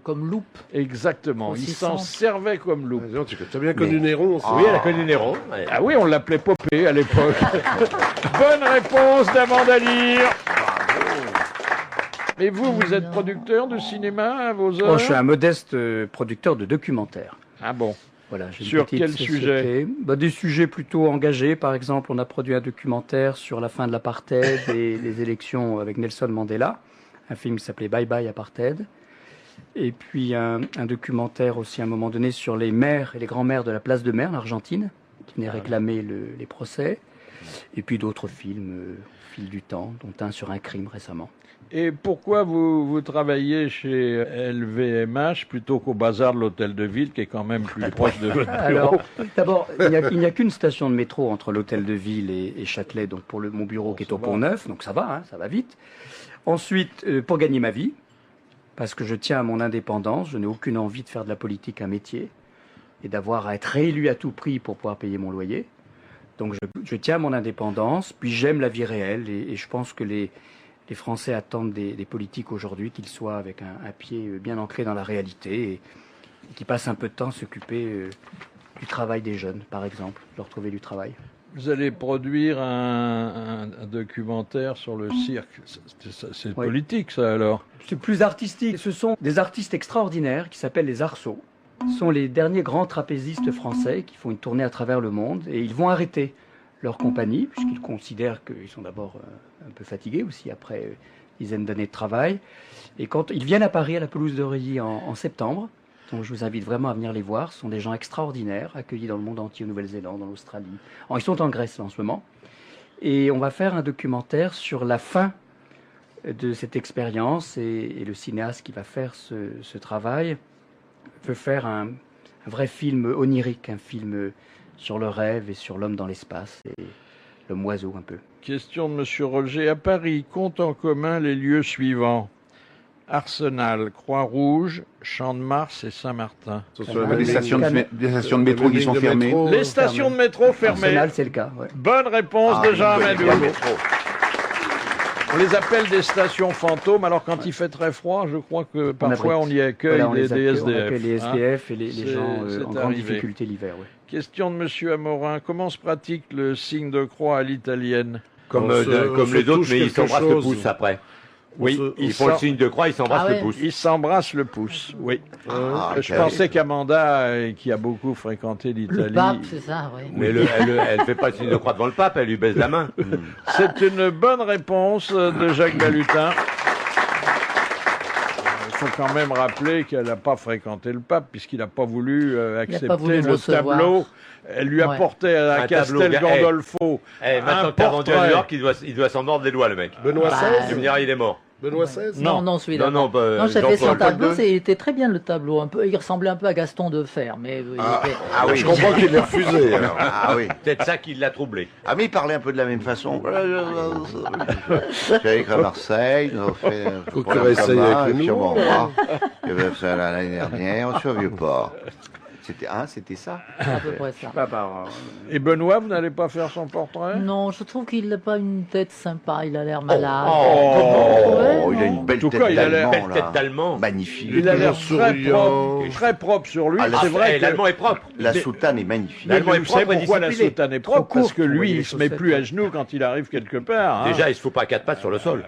comme loupe. Exactement, il s'en servait comme loupe. Tu as bien connu Néron. Oui, elle a connu Néron. Ouais. Ah oui, on l'appelait Popée à l'époque. Bonne réponse d'Amanda Lear. Et vous, vous êtes producteur de cinéma à vos heures? Je suis un modeste producteur de documentaires. Ah bon? Voilà, j'ai une Sur petite quel société. sujet? Des sujets plutôt engagés. Par exemple, on a produit un documentaire sur la fin de l'apartheid et les élections avec Nelson Mandela. Un film qui s'appelait Bye Bye Apartheid. Et puis un documentaire aussi à un moment donné sur les maires et les grands-mères de la place de Mer en Argentine, qui venaient réclamer les procès. Et puis d'autres films au fil du temps, dont un sur un crime récemment. Et pourquoi vous travaillez chez LVMH plutôt qu'au bazar de l'Hôtel de Ville, qui est quand même plus proche de votre bureau? Alors, d'abord, il n'y a qu'une station de métro entre l'Hôtel de Ville et Châtelet, donc pour mon bureau qui est au Pont-Neuf, donc ça va, hein, ça va vite. Ensuite, pour gagner ma vie, parce que je tiens à mon indépendance, je n'ai aucune envie de faire de la politique un métier et d'avoir à être réélu à tout prix pour pouvoir payer mon loyer. Donc je tiens à mon indépendance, puis j'aime la vie réelle et je pense que les Français attendent des politiques aujourd'hui qu'ils soient avec un pied bien ancré dans la réalité et qui passent un peu de temps à s'occuper du travail des jeunes, par exemple, leur trouver du travail. Vous allez produire un documentaire sur le cirque. C'est politique, ça, alors? C'est plus artistique. Ce sont des artistes extraordinaires qui s'appellent les Arceaux. Ce sont les derniers grands trapézistes français qui font une tournée à travers le monde et ils vont arrêter leur compagnie puisqu'ils considèrent qu'ils sont d'abord un peu fatigués aussi après une dizaine d'années de travail. Et quand ils viennent à Paris à la pelouse d'Aureilly en septembre, donc je vous invite vraiment à venir les voir. Ce sont des gens extraordinaires, accueillis dans le monde entier, en Nouvelle-Zélande, en Australie. Ils sont en Grèce là, en ce moment. Et on va faire un documentaire sur la fin de cette expérience. Et le cinéaste qui va faire ce travail veut faire un vrai film onirique, un film sur le rêve et sur l'homme dans l'espace et l'homme oiseau un peu. Question de Monsieur Roger. À Paris, comptent en commun les lieux suivants: Arsenal, Croix-Rouge, Champ de Mars et Saint-Martin. Des stations de métro qui sont fermées. Les stations de métro fermées. Arsenal, c'est le cas. Ouais. Bonne réponse de Jean Amadou. On les appelle des stations fantômes, alors quand il fait très froid, je crois que parfois on y accueille des SDF. On accueille les SDF et les gens en grande difficulté l'hiver. Ouais. Question de Monsieur Amorin. Comment se pratique le signe de croix à l'italienne? Comme les autres, mais ils s'embrassent le pouce après. Oui, ils font le signe de croix, ils s'embrassent le pouce. Ils s'embrassent le pouce, oui. Je pensais qu'Amanda, qui a beaucoup fréquenté l'Italie... Le pape, c'est ça, oui. Mais elle fait pas le signe de croix devant le pape, elle lui baisse la main. C'est une bonne réponse de Jacques Balutin. Il faut quand même rappeler qu'elle n'a pas fréquenté le pape, puisqu'il n'a pas voulu accepter le tableau. Elle lui apportait à Castel Gandolfo. Maintenant qu'il a vendu à New York, il doit s'en mordre les doigts, le mec. Benoît XVI. Tu me diras, il est mort. Benoît XVI. Non, celui-là. Non, j'avais son tableau, il était très bien le tableau. Il ressemblait un peu à Gaston Defer, mais oui, je comprends qu'il l'ait refusé. Alors. Ah oui. Peut-être ça qui l'a troublé. Ah mais il parlait un peu de la même façon. J'avais écrit à Marseille, on fait essayer avec nous. Je vais faire l'année dernière sur Vieux-Port. C'était ça. à peu près ça. Et Benoît, vous n'allez pas faire son portrait? Non, je trouve qu'il n'a pas une tête sympa, il a l'air malade. Il a une belle tête d'Allemand. Magnifique. Il a l'air très propre sur lui. C'est vrai que l'Allemand est propre. La soutane est magnifique. L'Allemand est propre. Pourquoi la soutane est propre? Parce que lui, il se met plus à genoux quand il arrive quelque part. Déjà, il se fout pas à quatre pattes sur le sol.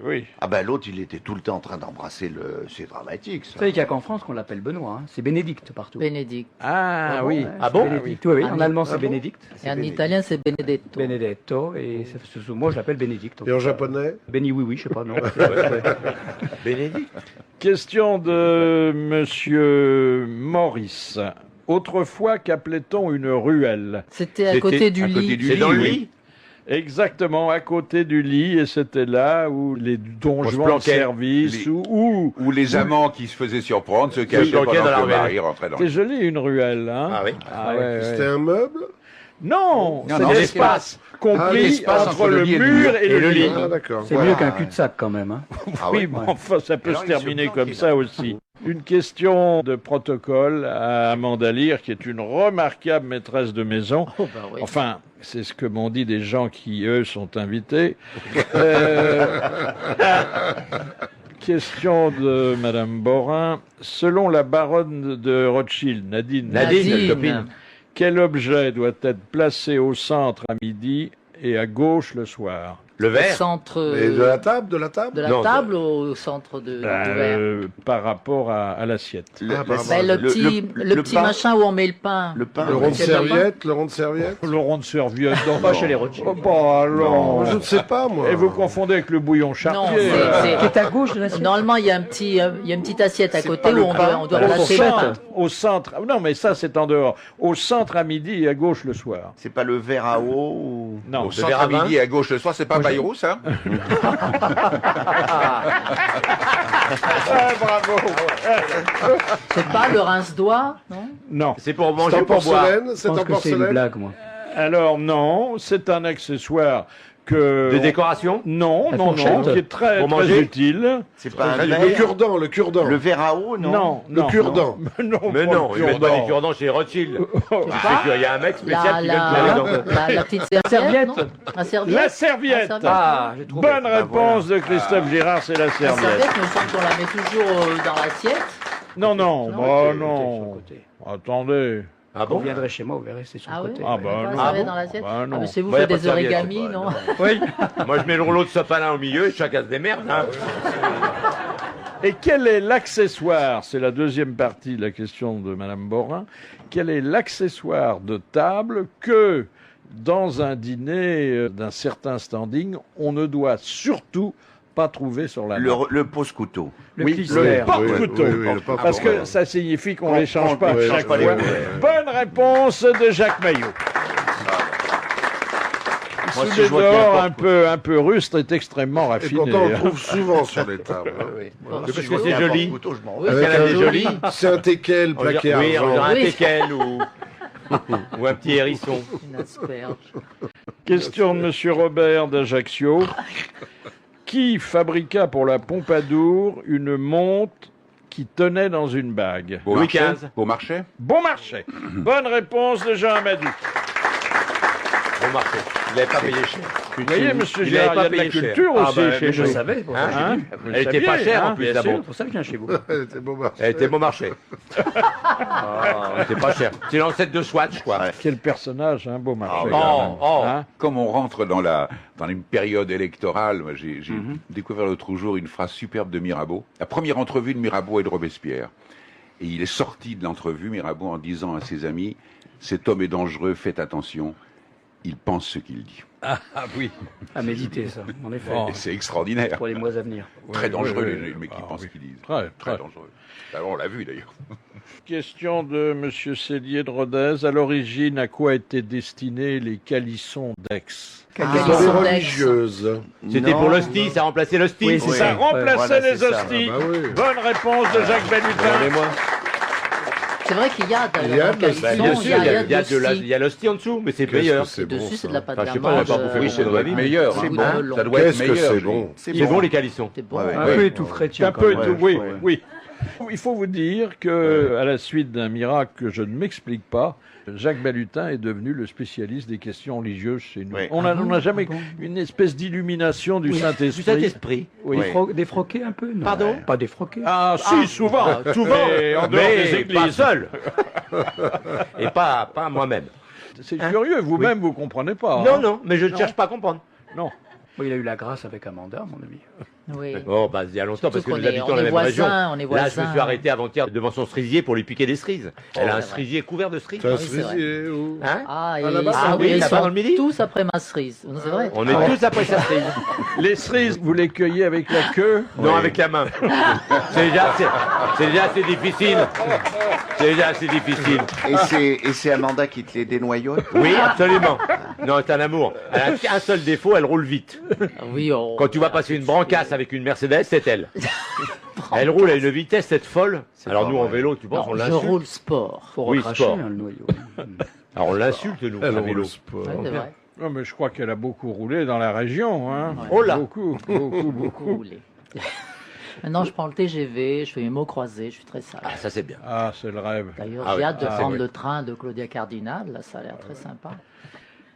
Oui. Ah ben l'autre, il était tout le temps en train d'embrasser c'est dramatique. Ça. Vous savez qu'il n'y a qu'en France qu'on l'appelle Benoît. C'est Bénédicte partout. Bénédicte. Ah oui. Ah bon? Bénédicte, oui. En allemand, c'est Bénédicte. Et en italien, c'est Benedetto. Benedetto. Et moi, je l'appelle Bénédicte. Et en japonais? Béni, oui, je sais pas, non. Bénédicte. Question de Monsieur Maurice. Autrefois, qu'appelait-on une ruelle? C'était à côté du lit. C'est dans le lit? Exactement, à côté du lit, et c'était là où les donjons de service, où les amants qui se faisaient surprendre se cachaient pendant que le mari rentrait dans le lit. C'est joli une ruelle, hein? Ah oui. C'était un meuble? Non, Non, c'est non, l'espace compris l'espace entre le mur et le lit. Ah, d'accord. C'est mieux qu'un cul-de-sac quand même. Hein. Oui, mais enfin, ça peut Alors, se il se terminer planque, comme il ça a- aussi. Une question de protocole à Amanda Lear, qui est une remarquable maîtresse de maison. Oh, bah oui. Enfin, c'est ce que m'ont dit des gens qui, eux, sont invités. Question de Madame Borin. Selon la baronne de Rothschild, Nadine, Nadine. copine. quel objet doit être placé au centre à midi et à gauche le soir? Le Au verre. centre Et de la table, de la table de la Non, table au centre de du verre. Par rapport à l'assiette. Le, Ah, bah, Ben, le petit pain. machin où on met le pain. Le pain. Le rond de Quel pain serviette, le rond de serviette. Le rond de serviette. Pas chez les Rothschild. Oh, bah, alors. Je ne sais pas, moi. Et vous confondez avec le bouillon Non, chartier. Qui est à gauche de l'assiette. Normalement, il y a une petite assiette à C'est côté pas où le on pain. doit Au placer le pain. centre, au centre. Non, mais ça, c'est en dehors. Au centre à midi et à gauche le soir. C'est pas le verre à eau ou... Non. Au centre à midi et à gauche le soir, c'est pas Bayrou, ça? Bravo. C'est pas le rince-doigt, non? Non. C'est pour C'est manger en ou pour boire. porcelaine, Je c'est pense en que c'est une porcelaine. blague, moi. Alors, non, c'est un accessoire que. De décoration. Non, La non, non, fourchette. qui est très, Pour très manger. utile. C'est pas un Le verre. cure-dent, le cure-dent. Le verre à eau, non? Non, Le non, cure-dent. non. Non, Mais pas non, le ils mettent pas cure-dent. des cure-dents chez Rothschild. pas Il y a un mec spécial qui vient de la, mettre dedans. la petite serviette, non? La serviette. La serviette. Ah, j'ai trouvé. Bonne réponse de Christophe Girard, c'est la La serviette. serviette, il me semble qu'on la met toujours dans l'assiette. Non, non, Non, bah Sur le non. côté. Attendez. Ah Vous bon? viendrez chez moi, vous verrez, c'est sur Ah le oui? côté. Ah ouais. bah Pas la non. serviette dans l'assiette. Bah Ah, non. mais c'est vous Moi, qui y a faites pas des de serviette, origamis, quoi, non? Oui. Moi, je mets le rouleau de sopalin au milieu et chacun se démerde. Hein. Et quel est l'accessoire? C'est la deuxième partie de la question de Madame Borin. Quel est l'accessoire de table que, dans un dîner d'un certain standing, on ne doit surtout pas trouver sur la main? Le pose-couteau. Le Oui, clister. le porte-couteau. Oui, oui, le porte-couteau. Parce que ça signifie qu'on ne les change pas on chaque change pas les fois. couverts. Bonne réponse de Jacques Maillot. Moi, Sous si des je vois qu'il y a dehors un un peu rustre est extrêmement Et raffiné. pourtant, on le hein. trouve souvent sur les tables. hein. Parce que Si je vois c'est qu'il y a un joli. porte-couteau, je m'en Oui, Avec c'est un des joli. jolis. C'est un teckel On dirait- plaqué oui, on argent. dirait un Oui. teckel ou un petit hérisson. Une asperge. Question de Monsieur Robert d'Ajaccio. Qui fabriqua pour la Pompadour une montre qui tenait dans une bague? Louis XV. Beau marché? Bon marché. Bonne réponse de Jean Amadou. Bon marché. Il n'avait pas payé cher. Vous voyez, Monsieur Il Gérard, il y avait a pas de la payé cher. culture Ah aussi bah, chez mais je nous. savais, pour ça, Hein j'ai vu. Vous le Elle était pas saviez, chère hein, en plus, bien la sûr. montre. C'est pour ça que je viens chez vous. Elle était beau marché. Elle était bon marché. Elle était pas chère. C'est l'ancêtre de Swatch, quoi. Ouais. Quel personnage, hein, beau marché. Ah, quand même. oh. Hein? Comme on rentre dans une période électorale, moi, j'ai découvert l'autre jour une phrase superbe de Mirabeau. La première entrevue de Mirabeau et de Robespierre. Et il est sorti de l'entrevue, Mirabeau, en disant à ses amis, cet homme est dangereux, faites attention, il pense ce qu'il dit. Ah oui. À méditer, ça, en effet. Oh. Et c'est extraordinaire. Pour les mois à venir. Très dangereux, oui, les oui. mecs qui Ah, pensent oui. ce qu'ils disent. Très, Très très. dangereux. Alors, on l'a vu d'ailleurs. Question de Monsieur Cellier de Rodez. À l'origine, à quoi étaient destinés les calissons d'Aix? Pour les Calissons d'Aix. religieuses. C'était Non, pour l'hostie, ça remplaçait l'hostie. Oui, c'est Ça ça. remplaçait Voilà, les c'est ça. hosties. Ah bah oui. Bonne réponse de Jacques Balutin. Regardez-moi. C'est vrai qu'il y a Il y a dans de le l'hostie. Bah, calisson, bien sûr, il il y a l'hostie en dessous, mais c'est Qu'est-ce meilleur. que c'est bon, Dessus, c'est de ça. la pâte Enfin, je sais d'amande. pas, on a pas bouffé Oui, ça doit être meilleur. C'est hein. bon. Ça doit être Qu'est-ce que meilleur. c'est je bon. dis. C'est bon les calissons. C'est bon. Ouais, ouais. Un Ouais. peu étouffé, Un tiens. peu quand tout, même. oui, Ouais. oui. Il faut vous dire que, à la suite d'un miracle que je ne m'explique pas, Jacques Balutin est devenu le spécialiste des questions religieuses chez nous. Oui. On n'a jamais une espèce d'illumination du Du Saint-Esprit. Saint-Esprit. Oui. Oui. Défroqué un peu, non? Pardon? Pas défroqué. Ah, si, souvent. Souvent. Mais en dehors des Mais pas églises. seul. Et pas moi-même. C'est curieux, vous-même, vous comprenez pas. Non, hein. non, mais je ne cherche pas à comprendre. Non. Bon, il a eu la grâce avec Amanda, à mon avis. Oui. Oh, bah, il y a longtemps, parce que Surtout nous qu'on est- habitons on la est même voisins, région. on est Là, je voisins. me suis arrêté avant-hier devant son cerisier pour lui piquer des cerises. Elle a un c'est vrai. cerisier couvert de cerises. C'est un oui, c'est vrai. cerisier ou... Hein? Ah, et Ah, là-bas, ils ah sont, oui, ils là-bas sont dans le Midi. tous après ma cerise. C'est vrai. On est tous après sa cerise. Les cerises, vous les cueillez avec la queue? Non, avec la main. C'est déjà assez difficile. C'est déjà assez difficile. Et c'est Amanda qui te les dénoyote? Oui, absolument. Non, c'est un amour. Elle a un seul défaut, elle roule vite. Oui, on... Quand tu vas passer une brancasse avec une Mercedes, c'est elle. Elle roule à une vitesse, cette folle. Alors pas nous, en vrai. vélo, tu penses, Non, on je l'insulte. roule sport. Faut Oui, recracher sport. hein, le noyau. Alors on l'insulte, nous, Alors, à vélo. le sport. Ouais, c'est vrai. Non, mais je crois qu'elle a beaucoup roulé dans la région. Hein. Ouais. Oh là. Beaucoup. Beaucoup roulé. Maintenant, je prends le TGV, je fais mes mots croisés, je suis très sage. Ah, ça c'est bien. Ah, c'est le rêve. D'ailleurs, Ah j'ai oui. hâte de Ah, prendre oui. le train de Claudia Cardinal. Là, ça a l'air très sympa.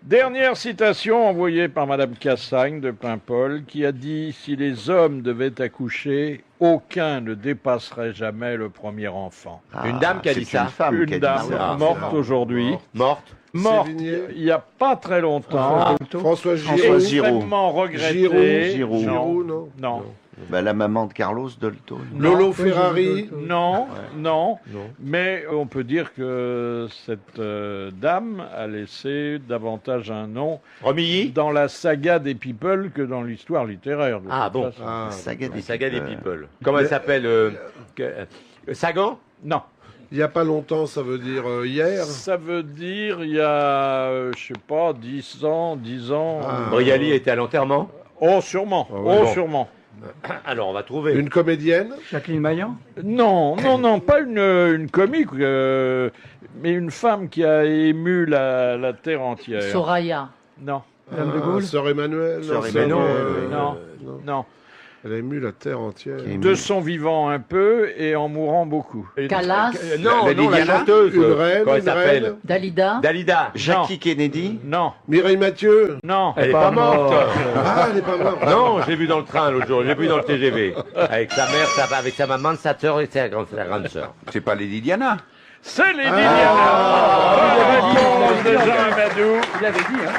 Dernière citation envoyée par Madame Cassagne de Paimpol, qui a dit « Si les hommes devaient accoucher, aucun ne dépasserait jamais le premier enfant. Une dame qui a dit c'est ça. une femme Une qui a dit dame ça. morte aujourd'hui. Morte. Morte Sévigné. il n'y a pas très longtemps. François François Giraud. Giraud. Extrêmement regretté. Giroud. Giroud, non. Non. Bah, la maman de Carlos Dolto. Lolo Ferrari. Non, non, Non. mais on peut dire que cette dame a laissé davantage un nom Romilly. dans la saga des People que dans l'histoire littéraire. de Ah, toute bon. façon. Ah, Saga La des saga des People. people. Comment elle s'appelle Sagan. Non, il n'y a pas longtemps, ça veut dire hier. ça veut dire il y a, je sais pas, 10 ans. Ah. Brialy était à l'enterrement. Oh, sûrement. Ah ouais, Oh, bon. sûrement. Alors on va trouver. Une comédienne. Jacqueline Maillan. Non, non, non, pas une comique, mais une femme qui a ému la terre entière. Soraya. Non, Madame de Gaulle. Sœur Emmanuel. Sœur Sœur, Emmanuel, non, non. non. Elle a ému la terre entière. Qui a ému. De son vivant un peu et en mourant beaucoup. Calas. Non, La non, la Liliana. chanteuse. Une reine, Comment elle une s'appelle reine. Dalida. Dalida. Jackie Kennedy. Non, Mireille Mathieu. non. Elle est pas morte. Ah, elle est pas morte. Non, je l'ai vu dans le train l'autre jour, je l'ai vu dans le TGV. Avec sa mère, avec sa maman, sa sœur et sa grande sœur. C'est pas Lady Diana. C'est Lady Diana. Bonne réponse de Jean Amadou. Il l'avait dit, hein.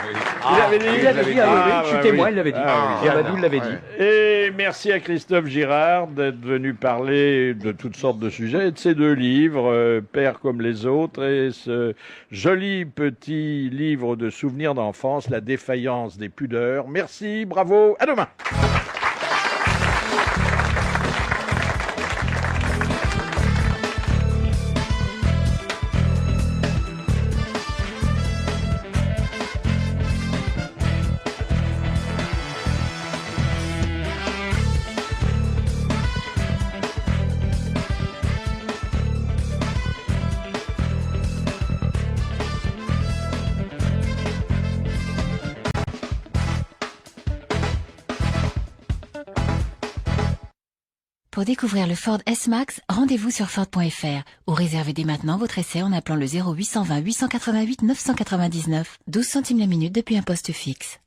Il avait dit. Il l'avait dit, ah oui, oui, je suis bah témoin, oui. il l'avait dit. Ah, Jean Amadou l'avait dit. Et merci à Christophe Girard d'être venu parler de toutes sortes de sujets, et de ces deux livres, Père comme les autres, et ce joli petit livre de souvenirs d'enfance, La défaillance des pudeurs. Merci, bravo, à demain. Pour découvrir le Ford S-Max, rendez-vous sur Ford.fr ou réservez dès maintenant votre essai en appelant le 0820 888 999. 12 centimes la minute depuis un poste fixe.